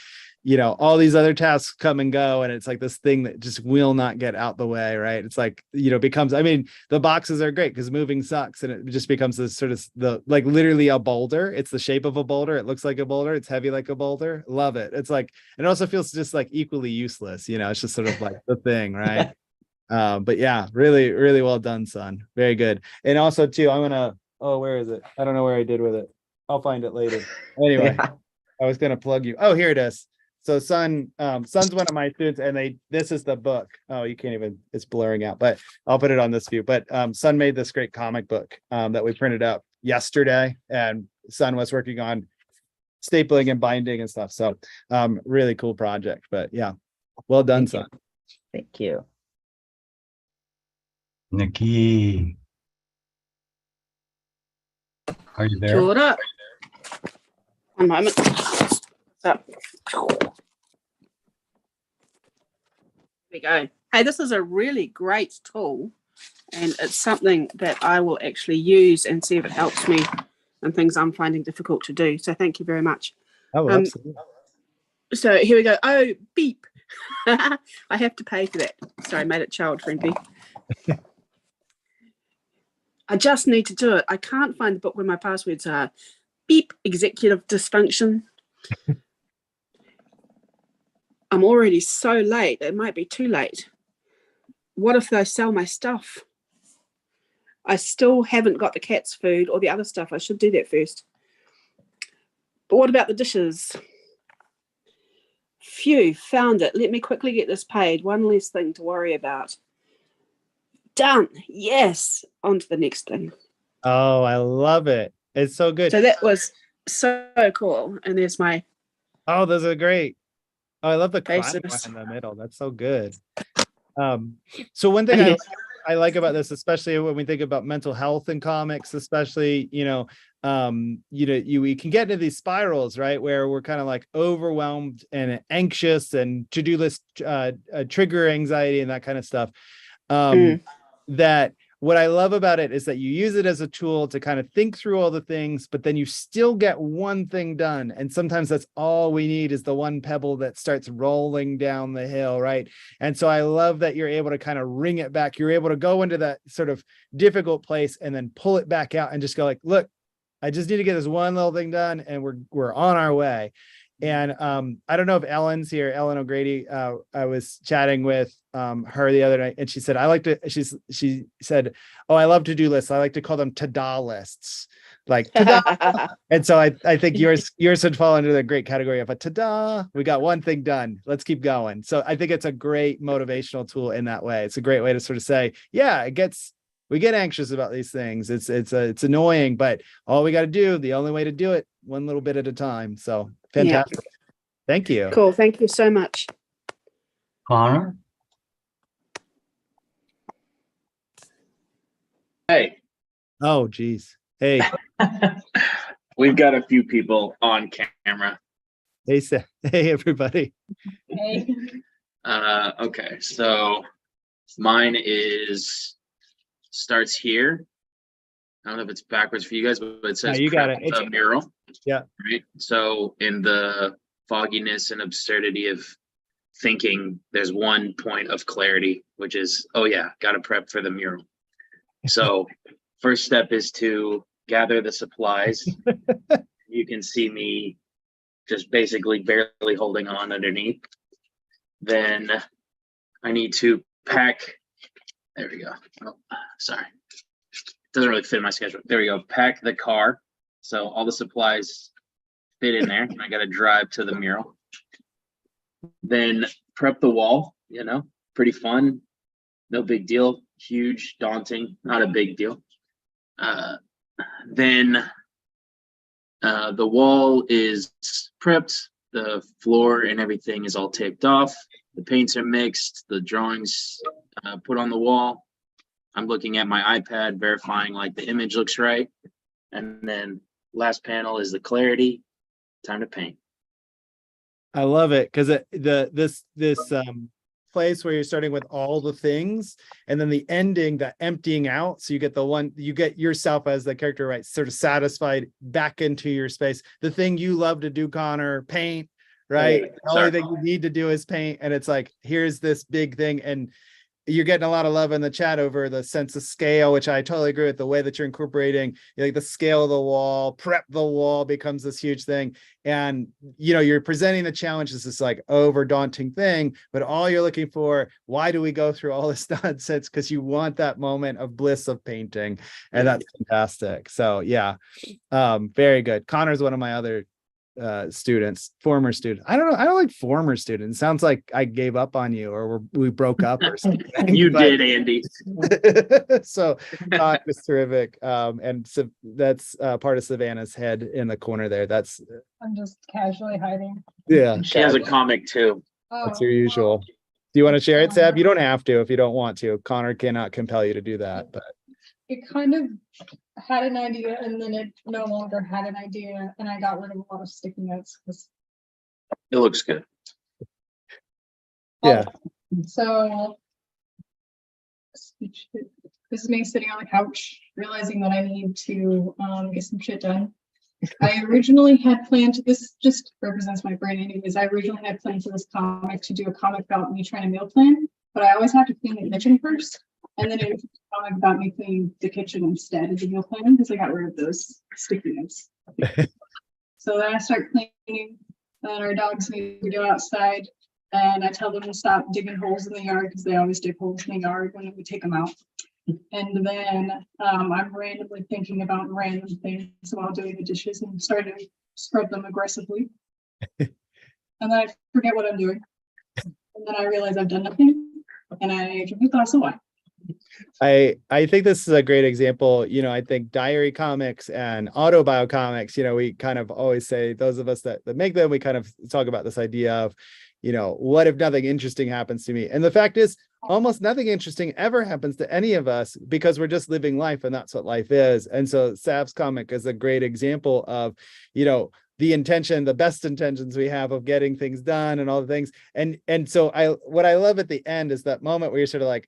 you know, all these other tasks come and go. And it's like this thing that just will not get out the way. Right. It's like, you know, becomes, I mean, the boxes are great because moving sucks. And it just becomes this sort of like literally a boulder. It's the shape of a boulder. It looks like a boulder. It's heavy like a boulder. Love it. It's like, it also feels just like equally useless. You know, it's just sort of like the thing. Right. But yeah, really, really well done, son. Very good. And also too, I'm gonna, oh, where is it? I don't know where I did with it. I'll find it later. Anyway, Yeah. I was gonna plug you. Oh, here it is. So son's one of my students, and this is the book. Oh, you can't even, it's blurring out, but I'll put it on this view. But son made this great comic book that we printed up yesterday, and son was working on stapling and binding and stuff. So really cool project. But yeah, well done, son. Thank you. Nikki. Are you there? Hold up. One moment. So, we go. Hey, this is a really great tool, and it's something that I will actually use and see if it helps me in things I'm finding difficult to do. So thank you very much. Oh, absolutely. So here we go. Oh, beep. I have to pay for that. Sorry, I made it child friendly. I just need to do it. I can't find the book where my passwords are. Beep, executive dysfunction. I'm already so late. It might be too late. What if they sell my stuff? I still haven't got the cat's food or the other stuff. I should do that first. But what about the dishes? Phew, found it. Let me quickly get this paid. One less thing to worry about. Done. Yes. On to the next thing. Oh, I love it. It's so good. So that was so cool. And there's my. Oh, those are great. Oh, I love the crime Basis. one in the middle. That's so good. So one thing I like about this, especially when we think about mental health in comics, especially, we can get into these spirals, right? Where we're kind of like overwhelmed and anxious and to-do list trigger anxiety and that kind of stuff. That what I love about it is that you use it as a tool to kind of think through all the things, but then you still get one thing done. And sometimes that's all we need is the one pebble that starts rolling down the hill, right? And so I love that you're able to kind of wring it back. You're able to go into that sort of difficult place and then pull it back out and just go like, look, I just need to get this one little thing done and we're on our way. And I don't know if Ellen's here, Ellen O'Grady. I was chatting with her the other night, and she said, she said, oh, I love to-do lists. I like to call them ta-da lists. Like ta-da. And so I think yours would fall under the great category of a ta-da. We got one thing done. Let's keep going. So I think it's a great motivational tool in that way. It's a great way to sort of say, yeah, we get anxious about these things. It's annoying, but all we got to do, the only way to do it, one little bit at a time. So fantastic. Yeah. Thank you. Cool. Thank you so much. Connor? Hey. Oh, geez. Hey. We've got a few people on camera. Hey, everybody. Hey. Okay, so mine starts here. I don't know if it's backwards for you guys, but it says you got it. It's a mural. Yeah. Right. So in the fogginess and absurdity of thinking, there's one point of clarity, which is, oh yeah, got to prep for the mural. So first step is to gather the supplies. You can see me just basically barely holding on underneath. Then I need to pack. There we go. Oh, sorry. Doesn't really fit in my schedule. There we go. Pack the car. So all the supplies fit in there. And I got to drive to the mural. Then prep the wall you know, pretty fun. No big deal. Huge, daunting, not a big deal. Then the wall is prepped, the floor and everything is all taped off, the paints are mixed, the drawings put on the wall. I'm looking at my iPad, verifying like the image looks right. And then last panel is the clarity. Time to paint. I love it because this place where you're starting with all the things and then the ending, the emptying out. So you get yourself as the character, right? Sort of satisfied back into your space. The thing you love to do, Connor, paint, right? The only thing you need to do is paint. And it's like, here's this big thing. And you're getting a lot of love in the chat over the sense of scale, which I totally agree with the way that you're incorporating, like the scale of the wall, prep the wall becomes this huge thing. And, you know, you're presenting the challenge as this like over daunting thing, but all you're looking for, why do we go through all this nonsense? Because you want that moment of bliss of painting. And that's fantastic. So yeah, very good. Connor's one of my other former students. I don't know. I don't like former students. Sounds like I gave up on you or we broke up or something. You did, Andy. So it's terrific. And so that's part of Savannah's head in the corner there. That's I'm just casually hiding. yeah. She has a comic too. That's your usual. Do you want to share it, Sab? You don't have to if you don't want to. Connor cannot compel you to do that, but It kind of had an idea and then it no longer had an idea, and I got rid of a lot of sticky notes because It looks good. yeah. so this is me sitting on the couch realizing that I need to get some shit done. I originally had planned, this just represents my brain anyways, I originally had planned for this comic to do a comic about me trying to meal plan, but I always have to clean the kitchen first. And then it was a comic about me cleaning the kitchen instead of the meal planning because I got rid of those sticky notes. So then I start cleaning, and our dogs need to go outside, and I tell them to stop digging holes in the yard because they always dig holes in the yard when we take them out. And then I'm randomly thinking about random things while doing the dishes and starting to scrub them aggressively. And then I forget what I'm doing. And then I realize I've done nothing, and I drink a glass of wine. I think this is a great example. You know, I think diary comics and autobio comics, you know, we kind of always say, those of us that make them, we kind of talk about this idea of, you know, what if nothing interesting happens to me? And the fact is, almost nothing interesting ever happens to any of us because we're just living life, and that's what life is. And so Sav's comic is a great example of, you know, the intention, the best intentions we have of getting things done and all the things. And so what I love at the end is that moment where you're sort of like,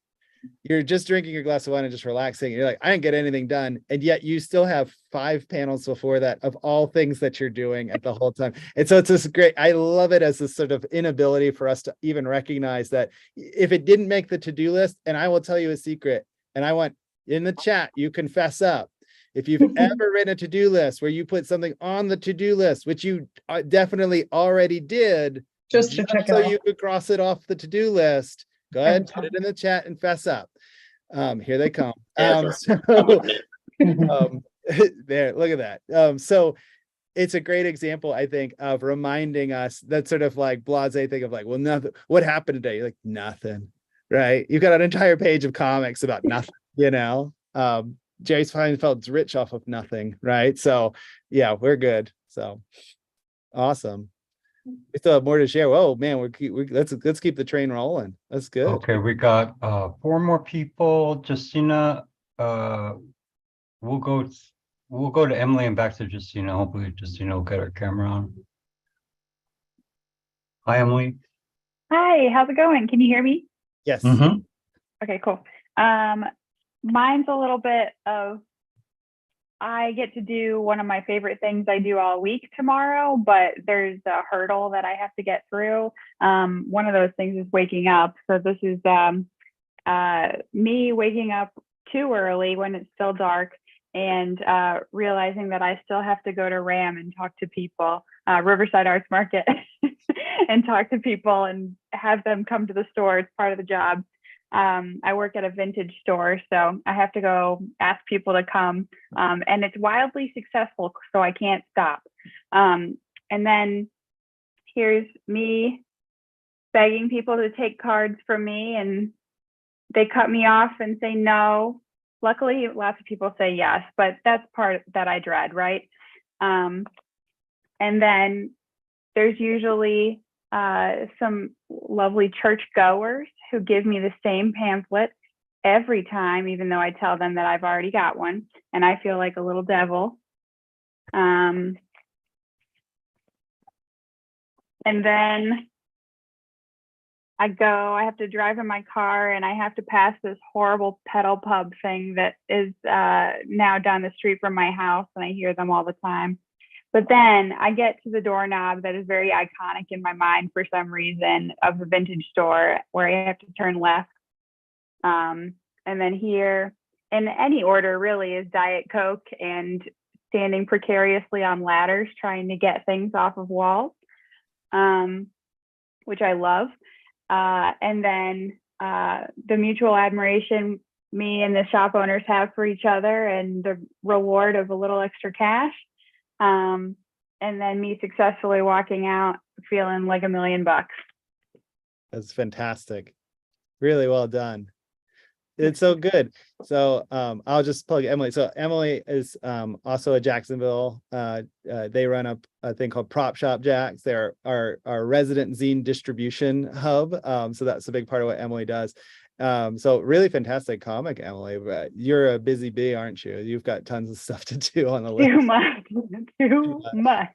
you're just drinking your glass of wine and just relaxing. You're like, I didn't get anything done. And yet you still have 5 panels before that of all things that you're doing at the whole time. And so it's this great, I love it as this sort of inability for us to even recognize that if it didn't make the to-do list, and I will tell you a secret, and I want in the chat, you confess up. If you've ever written a to-do list where you put something on the to-do list, which you definitely already did, just to check so out. you could cross it off the to-do list, go ahead, put it in the chat and fess up. Here they come. There, look at that. So it's a great example, I think, of reminding us that sort of like blasé thing of like, well, nothing, what happened today? You're like, nothing, right? You've got an entire page of comics about nothing, you know? Jerry Seinfeld's rich off of nothing, right? So yeah, we're good. So awesome. We still have more to share. Oh man, let's keep the train rolling. That's good. Okay, we got 4 more people. Justina, we'll go to Emily and back to Justina. Hopefully Justina will get her camera on. Hi, Emily. Hi, how's it going? Can you hear me? Yes. Okay, cool. Mine's a little bit of, I get to do one of my favorite things I do all week tomorrow, but there's a hurdle that I have to get through. One of those things is waking up. So this is me waking up too early when it's still dark and realizing that I still have to go to RAM and talk to people, Riverside Arts Market, and talk to people and have them come to the store. It's part of the job. I work at a vintage store, so I have to go ask people to come, and it's wildly successful, so I can't stop. And then here's me begging people to take cards from me, and they cut me off and say no. Luckily, lots of people say yes, but that's part that I dread, right? And then there's usually some lovely church goers who give me the same pamphlet every time, even though I tell them that I've already got one, and I feel like a little devil. And then I have to drive in my car, and I have to pass this horrible pedal pub thing that is now down the street from my house, and I hear them all the time. But then I get to the doorknob that is very iconic in my mind for some reason of the vintage store, where I have to turn left. And then here, in any order really, is Diet Coke and standing precariously on ladders trying to get things off of walls, which I love. And then the mutual admiration me and the shop owners have for each other, and the reward of a little extra cash. And then me successfully walking out feeling like $1 million. That's fantastic. Really well done. It's so good. So I'll just plug Emily. So Emily is also a Jacksonville. They run a thing called Prop Shop Jacks. They're our resident zine distribution hub. So that's a big part of what Emily does. So really fantastic comic, Emily. But you're a busy bee, aren't you? You've got tons of stuff to do on the list. Too much.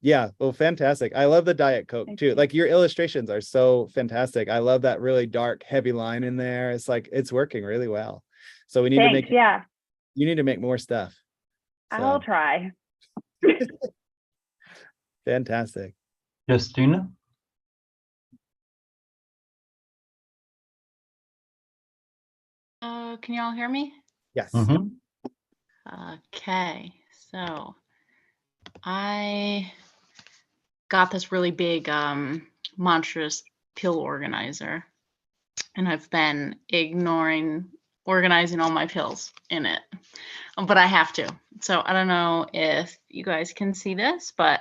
Yeah, well, fantastic. I love the Diet Coke too. Like, your illustrations are so fantastic. I love that really dark, heavy line in there. It's like, it's working really well. So we need to make, you need to make more stuff. I'll try. Fantastic. Justina? Can you all hear me? Yes. Okay, so I got this really big monstrous pill organizer, and I've been organizing all my pills in it, but I have to. So I don't know if you guys can see this, but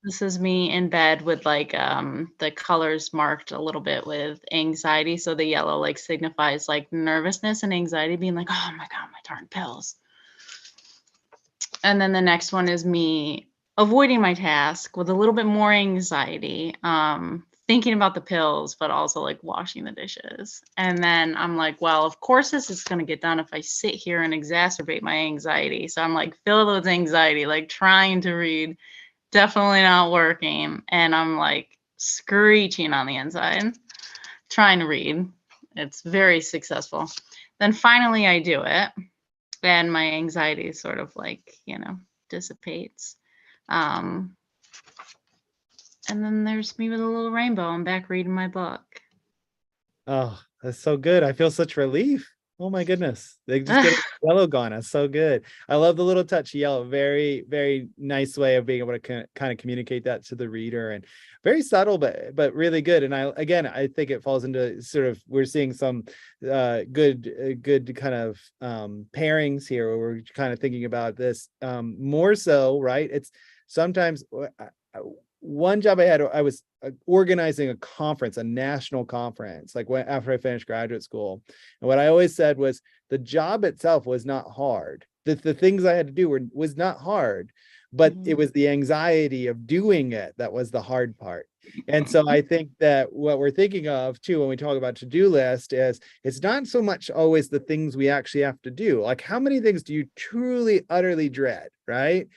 this is me in bed with like the colors marked a little bit with anxiety. So the yellow like signifies like nervousness and anxiety, being like, oh my God, my darn pills. And then the next one is me avoiding my task with a little bit more anxiety, thinking about the pills, but also like washing the dishes. And then I'm like, well, of course this is going to get done if I sit here and exacerbate my anxiety. So I'm like filled with anxiety, like trying to read, definitely not working. And I'm like screeching on the inside, trying to read. It's very successful. Then finally I do it. And my anxiety sort of like, dissipates. And then there's me with a little rainbow. I'm back reading my book. Oh, that's so good. I feel such relief. Oh my goodness. They just get yellow gone. That's so good. I love the little touch of yellow. Very, very nice way of being able to kind of communicate that to the reader, and very subtle, but really good. And I think it falls into sort of, we're seeing some good kind of pairings here, where we're kind of thinking about this more so, right? It's sometimes one job I had, I was organizing a conference, a national conference, like after I finished graduate school. And what I always said was the job itself was not hard. The things I had to do was not hard, but it was the anxiety of doing it that was the hard part. And so I think that what we're thinking of too, when we talk about to-do list, is it's not so much always the things we actually have to do. Like, how many things do you truly, utterly dread, right?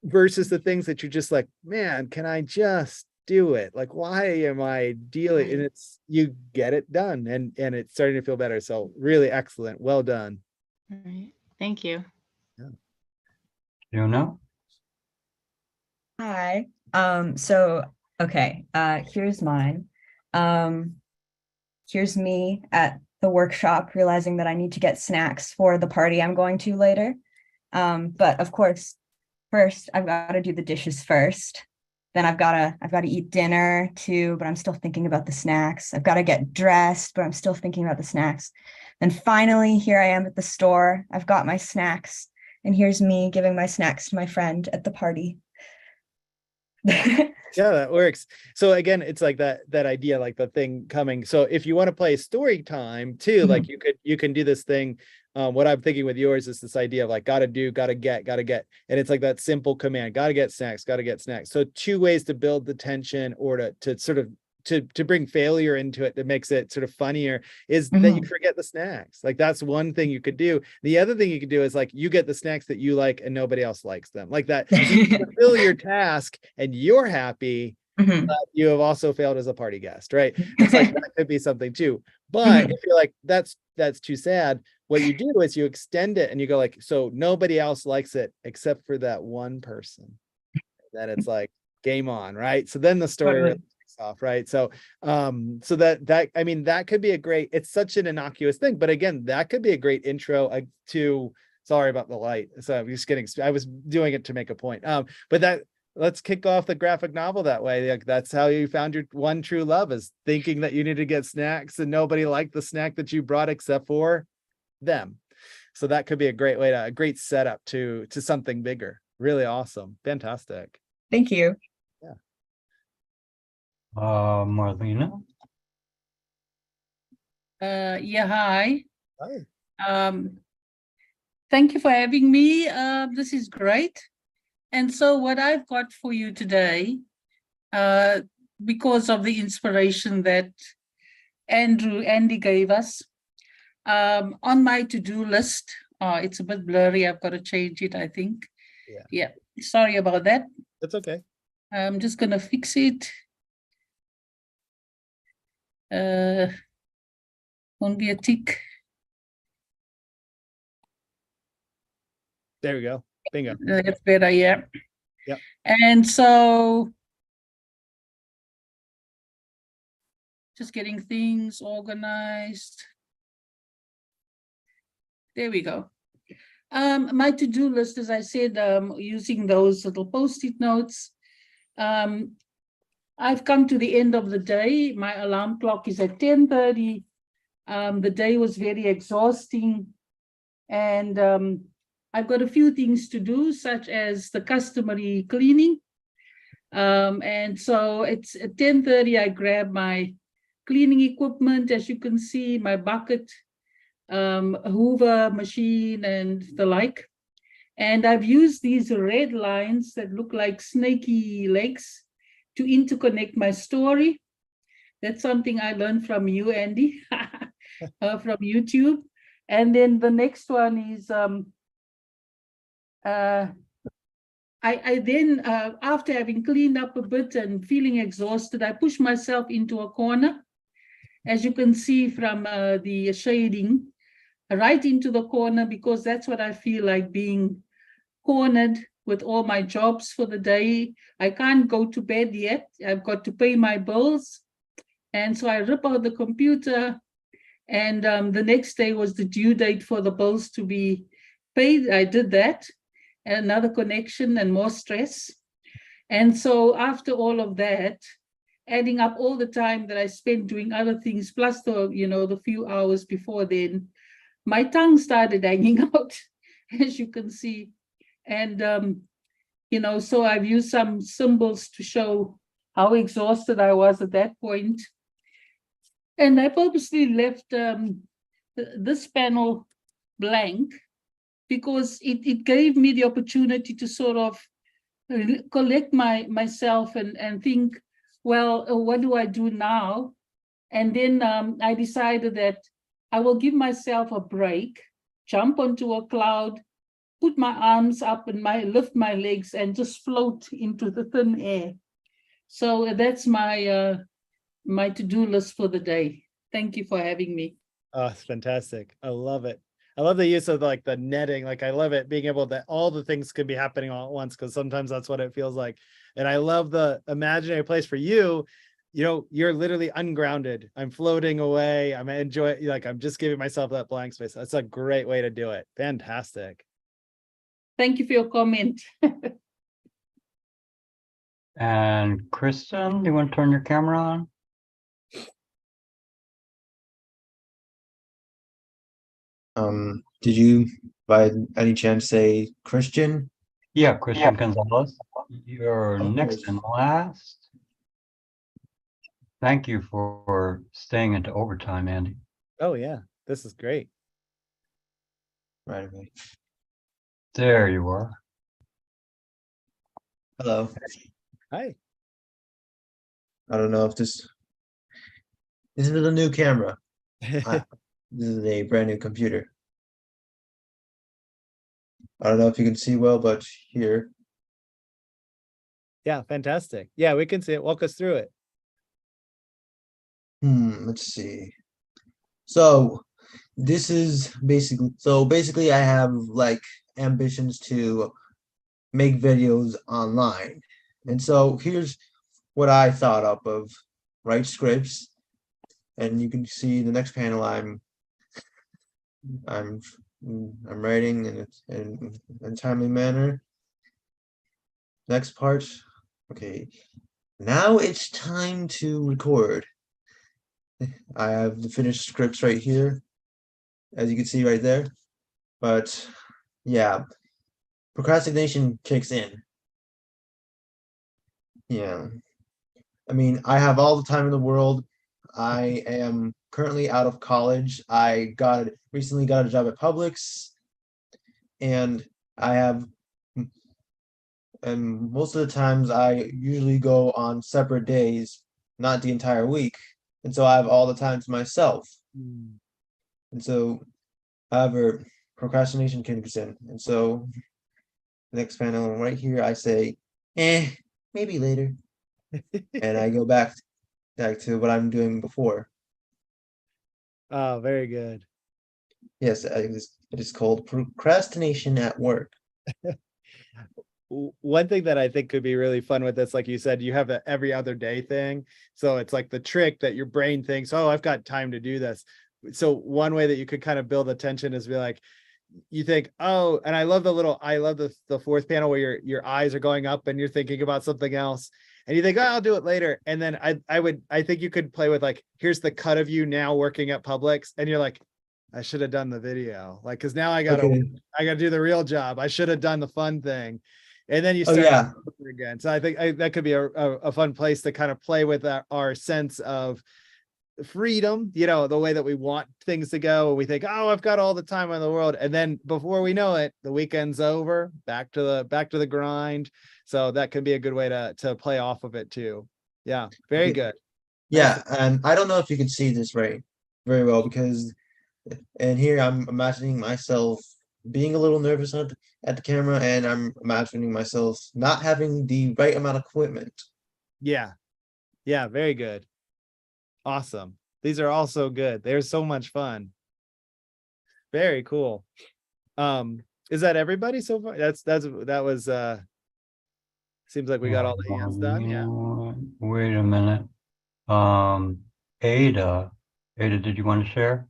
Versus the things that you're just like, man, can I just do it? Like, why am I dealing? And it's, you get it done, and it's starting to feel better. So really excellent. Well done. All right. Thank you. You know? Hi. Okay, here's mine. Here's me at the workshop realizing that I need to get snacks for the party I'm going to later. But of course, first I've got to do the dishes first. Then I've got to eat dinner too, but I'm still thinking about the snacks. I've got to get dressed, but I'm still thinking about the snacks. Then finally, here I am at the store. I've got my snacks, and here's me giving my snacks to my friend at the party. Yeah, that works. So again, it's like that idea, like the thing coming. So if you want to play story time too, like you can do this thing. What I'm thinking with yours is this idea of like gotta do, gotta get, and it's like that simple command: gotta get snacks, gotta get snacks. So two ways to build the tension or to sort of to bring failure into it that makes it sort of funnier is that you forget the snacks. Like that's one thing you could do. The other thing you could do is like you get the snacks that you like and nobody else likes them. Like that, you fulfill your task and you're happy. You have also failed as a party guest, right? It's like that could be something too. But if you're like that's too sad, what you do is you extend it and you go like, so nobody else likes it except for that one person. Then it's like game on, right? So then the story really takes off, right? So so that I mean that could be a great, it's such an innocuous thing, but again, that could be a great intro to, sorry about the light. So I'm just kidding. I was doing it to make a point. But that, let's kick off the graphic novel that way. Like that's how you found your one true love, is thinking that you need to get snacks and nobody liked the snack that you brought except for them. So that could be a great way to, a great setup to something bigger. Really awesome. Fantastic. Thank you. Yeah. Marlena. Yeah, hi. Hi. Thank you for having me. This is great. And so what I've got for you today, because of the inspiration that Andy gave us, on my to-do list, it's a bit blurry. I've got to change it, I think. Yeah. Sorry about that. That's okay. I'm just going to fix it. Won't be a tick. There we go. Bingo. That's better, yeah. Yep. And so just getting things organized. There we go. My to-do list, as I said, using those little Post-it notes. I've come to the end of the day. My alarm clock is at 10:30. The day was very exhausting. And I've got a few things to do, such as the customary cleaning. And so it's at 10:30, I grab my cleaning equipment, as you can see, my bucket, Hoover machine and the like. And I've used these red lines that look like snaky legs to interconnect my story. That's something I learned from you, Andy, from YouTube. And then the next one is, I then, after having cleaned up a bit and feeling exhausted, I push myself into a corner. As you can see from the shading, right into the corner, because that's what I feel like, being cornered with all my jobs for the day. I can't go to bed yet. I've got to pay my bills. And so I rip out the computer, and the next day was the due date for the bills to be paid. I did that, and another connection and more stress. And so after all of that, adding up all the time that I spent doing other things, plus the few hours before then, my tongue started hanging out, as you can see. And, so I've used some symbols to show how exhausted I was at that point. And I purposely left this panel blank because it gave me the opportunity to sort of collect myself and think, well, what do I do now? And then I decided that I will give myself a break, jump onto a cloud, put my arms up and lift my legs and just float into the thin air. So that's my my to-do list for the day. Thank you for having me. Oh, it's fantastic. I love it. I love the use of like the netting. Like I love it being able that all the things can be happening all at once, because sometimes that's what it feels like. And I love the imaginary place for you. You're literally ungrounded. I'm floating away. I'm enjoying, like, I'm just giving myself that blank space. That's a great way to do it. Fantastic. Thank you for your comment. And Kristen, you want to turn your camera on? Did you by any chance say Christian? Yeah, Christian Gonzalez. Your Of next course. and last. Thank you for staying into overtime, Andy. Oh yeah, this is great. Right away. There you are. Hello. Hi. I don't know if this is a new camera. This is a brand new computer. I don't know if you can see well, but here. Yeah, fantastic. Yeah, we can see it. Walk us through it. Let's see. So this is basically I have like ambitions to make videos online. And so here's what I thought up of: write scripts. And you can see the next panel I'm writing in a timely manner. Next part. Okay. Now it's time to record. I have the finished scripts right here, as you can see right there. But yeah, procrastination kicks in. Yeah. I mean, I have all the time in the world. I am currently out of college. I recently got a job at Publix, and and most of the times I usually go on separate days, not the entire week. And so I have all the time to myself. And so, however, procrastination kicks in. And so next panel right here, I say, maybe later. And I go back to what I'm doing before. Oh, very good. Yes, it is called procrastination at work. One thing that I think could be really fun with this, like you said, you have the every other day thing. So it's like the trick that your brain thinks, oh, I've got time to do this. So one way that you could kind of build attention is be like, you think, oh, and I love the fourth panel where your eyes are going up and you're thinking about something else. And you think, oh, I'll do it later. And then I think you could play with like, here's the cut of you now working at Publix. And you're like, I should have done the video. Like, cause now I gotta do the real job. I should have done the fun thing. And then you start over again. So I think that could be a fun place to kind of play with our sense of freedom, the way that we want things to go. And we think, oh, I've got all the time in the world. And then before we know it, the weekend's over, back to the grind. So that could be a good way to play off of it too. Yeah, very good. Yeah, and I don't know if you can see this very well because, and here I'm imagining myself being a little nervous at the camera, and I'm imagining myself not having the right amount of equipment. Yeah, very good. Awesome. These are all so good. They're so much fun. Very cool. Is that everybody so far? That was seems like we got all the hands done. Yeah. Wait a minute. Ada, did you want to share?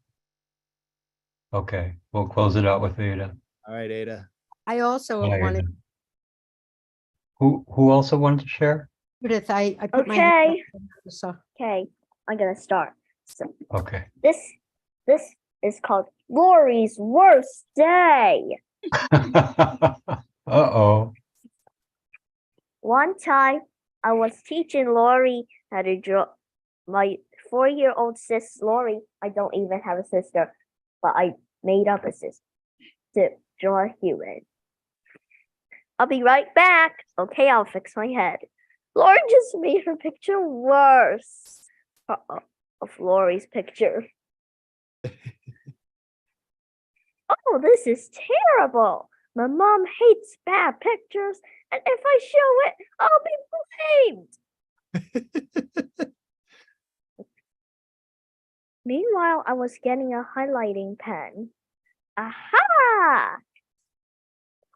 Okay, we'll close it out with Ada. All right, Ada. I also Hi, wanted, Ada. Who also wanted to share? Judith, I put my hand Okay. up, so Okay, I'm gonna start. So Okay. this is called Lori's worst day. Uh-oh. One time, I was teaching Lori how to draw. My 4-year-old sis Lori, I don't even have a sister, but I made up a sister to draw a human. I'll be right back. Okay, I'll fix my head. Lori just made her picture worse. Of Lori's picture. Oh, this is terrible. My mom hates bad pictures, and if I show it, I'll be blamed. Meanwhile, I was getting a highlighting pen. Aha!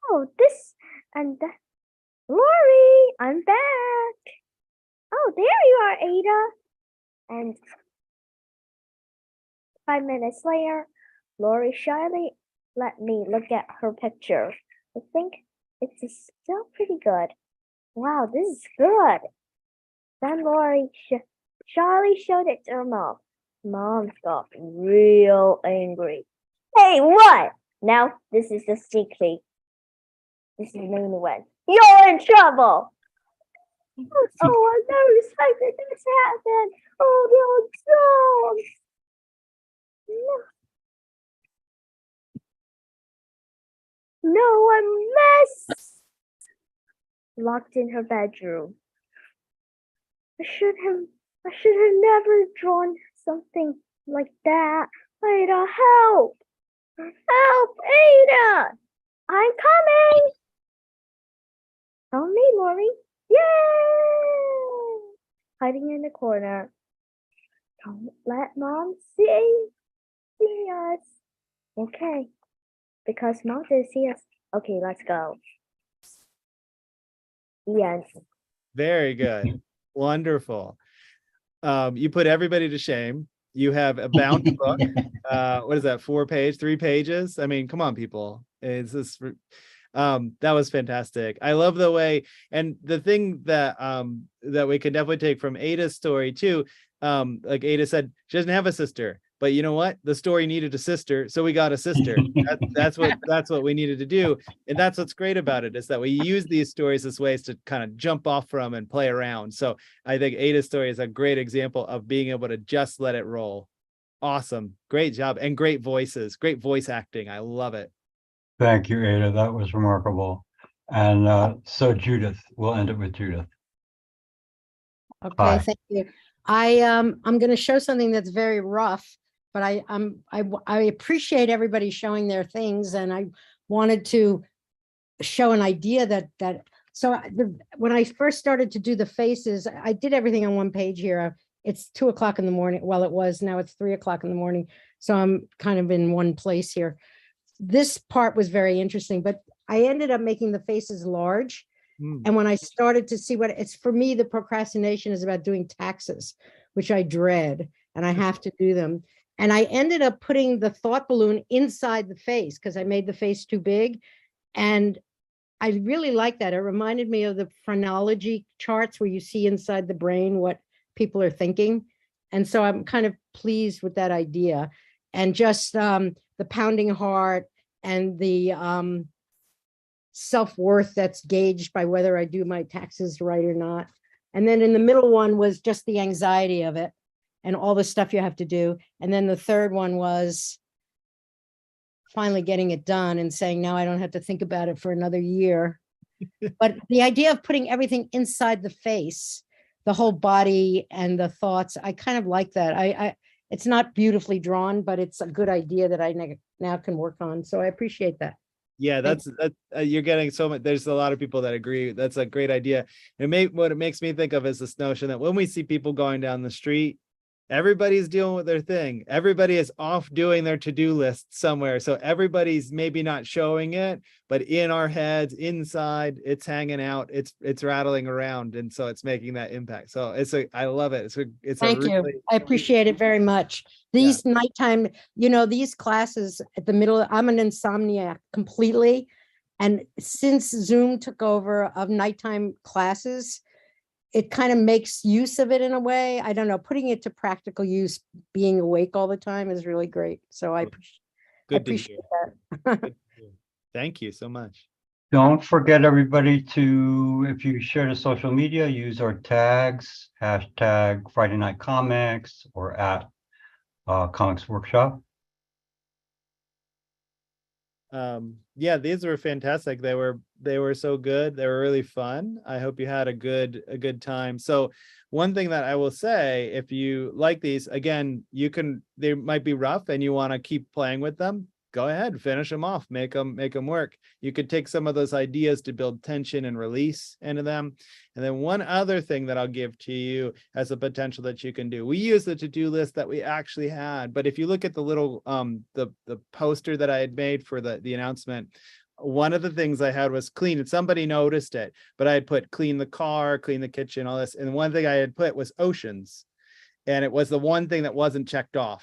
Oh, this and that. Lori, I'm back. Oh, there you are, Ada. And 5 minutes later, Lori shyly let me look at her picture. I think it's still pretty good. Wow, this is good. Then Lori shyly showed it to her mom. Mom got real angry. Hey, what? Now, this is the sneak peek. This is the main one. You're in trouble. Oh, I never expected this to happen. Oh, no, no. No, a mess. Locked in her bedroom. I should have never drawn something like that. Ada, help! Help, Ada! I'm coming! Help me, Lori. Yay! Hiding in the corner. Don't let Mom see us. Okay. Because Mom didn't see us. Okay, let's go. Yes. Very good. Wonderful. You put everybody to shame. You have a bound book. What is that? 3 pages? I mean, come on, people. It's just that was fantastic. I love the way, and the thing that that we could definitely take from Ada's story too. Like Ada said, she doesn't have a sister, but you know what? The story needed a sister, so we got a sister. That's what we needed to do, and that's what's great about it, is that we use these stories as ways to kind of jump off from and play around. So I think Ada's story is a great example of being able to just let it roll. Awesome, great job, and great voices, great voice acting. I love it. Thank you, Ada. That was remarkable. And so Judith, we'll end it with Judith. Okay, Hi. thank you. I'm going to show something that's very rough, but I appreciate everybody showing their things, and I wanted to show an idea when I first started to do the faces, I did everything on one page here. It's 2 o'clock in the morning. Well, it was, now it's 3 o'clock in the morning. So I'm kind of in one place here. This part was very interesting, but I ended up making the faces large. And when I started to see what it's for me, the procrastination is about doing taxes, which I dread, and I have to do them. And I ended up putting the thought balloon inside the face because I made the face too big. And I really like that. It reminded me of the phrenology charts where you see inside the brain what people are thinking. And so I'm kind of pleased with that idea. And just the pounding heart and the self-worth that's gauged by whether I do my taxes right or not. And then in the middle one was just the anxiety of it and all the stuff you have to do. And then the third one was finally getting it done and saying, now I don't have to think about it for another year. But the idea of putting everything inside the face, the whole body and the thoughts, I kind of like that. It's not beautifully drawn, but it's a good idea that I now can work on. So I appreciate that. Yeah, that's you're getting so much. There's a lot of people that agree. That's a great idea. What it makes me think of is this notion that when we see people going down the street, everybody's dealing with their thing. Everybody is off doing their to-do list somewhere. So everybody's maybe not showing it, but in our heads, inside, it's hanging out. It's rattling around, and so it's making that impact. So I love it. Thank you. I appreciate it very much. These nighttime, these classes at the middle, I'm an insomniac completely. And since Zoom took over of nighttime classes, it kind of makes use of it in a way. I don't know, putting it to practical use, being awake all the time is really great. So I appreciate that. Thank you so much. Don't forget, everybody, to, if you share to social media, use our tags, hashtag Friday Night Comics or at Comics Workshop. Yeah, these were fantastic. They were so good. They were really fun. I hope you had a good time. So one thing that I will say, if you like these, again, they might be rough and you want to keep playing with them, go ahead, finish them off, make them work. You could take some of those ideas to build tension and release into them. And then one other thing that I'll give to you as a potential that you can do. We use the to-do list that we actually had, but if you look at the little the poster that I had made for the announcement, one of the things I had was clean, and somebody noticed it, but I had put clean the car, clean the kitchen, all this. And one thing I had put was oceans. And it was the one thing that wasn't checked off.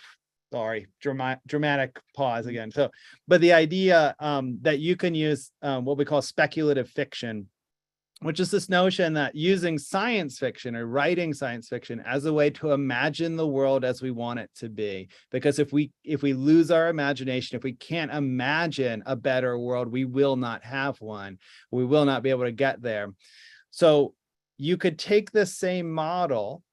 Sorry, dramatic pause again. So, but the idea that you can use what we call speculative fiction, which is this notion that using science fiction or writing science fiction as a way to imagine the world as we want it to be. Because if we lose our imagination, if we can't imagine a better world, we will not have one. We will not be able to get there. So you could take the same model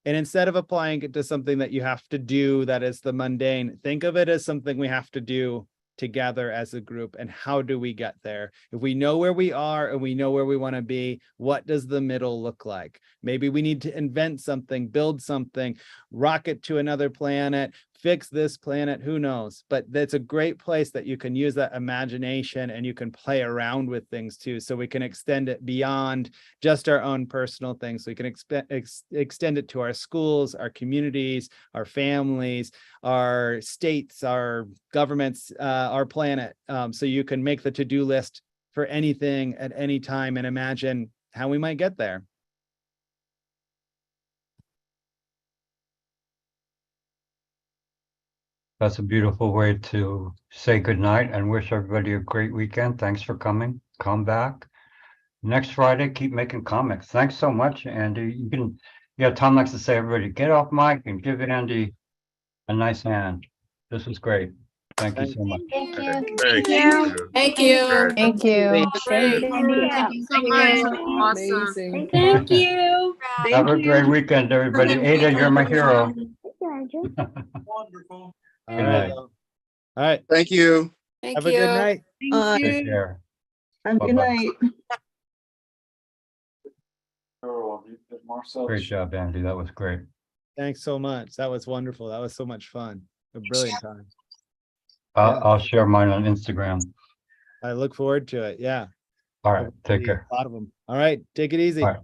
and instead of applying it to something that you have to do that is the mundane, think of it as something we have to do together as a group. And how do we get there? If we know where we are and we know where we want to be, what does the middle look like? Maybe we need to invent something, build something, rocket to another planet, fix this planet, who knows? But that's a great place that you can use that imagination and you can play around with things too. So we can extend it beyond just our own personal things. We can extend it to our schools, our communities, our families, our states, our governments, our planet. So you can make the to-do list for anything at any time and imagine how we might get there. That's a beautiful way to say goodnight and wish everybody a great weekend. Thanks for coming. Come back next Friday. Keep making comics. Thanks so much, Andy. You can, yeah, Tom likes to say, everybody get off mic and give Andy a nice hand. This was great. Thank you so much. Thank you. Thank you. Thank you. Thank you. Great. Thank you so much. Awesome. Thank you. Have a great weekend, everybody. Ada, you're my hero. Thank you, Andrew. All Good right. night. All right. Thank you. Have a good night. Take care. And good Bye-bye. night. Great job, Andy. That was great. Thanks so much. That was wonderful. That was so much fun. A brilliant time. I'll share mine on Instagram. I look forward to it. Yeah. All right. Take Hopefully care. A lot of them. All right. Take it easy. All right.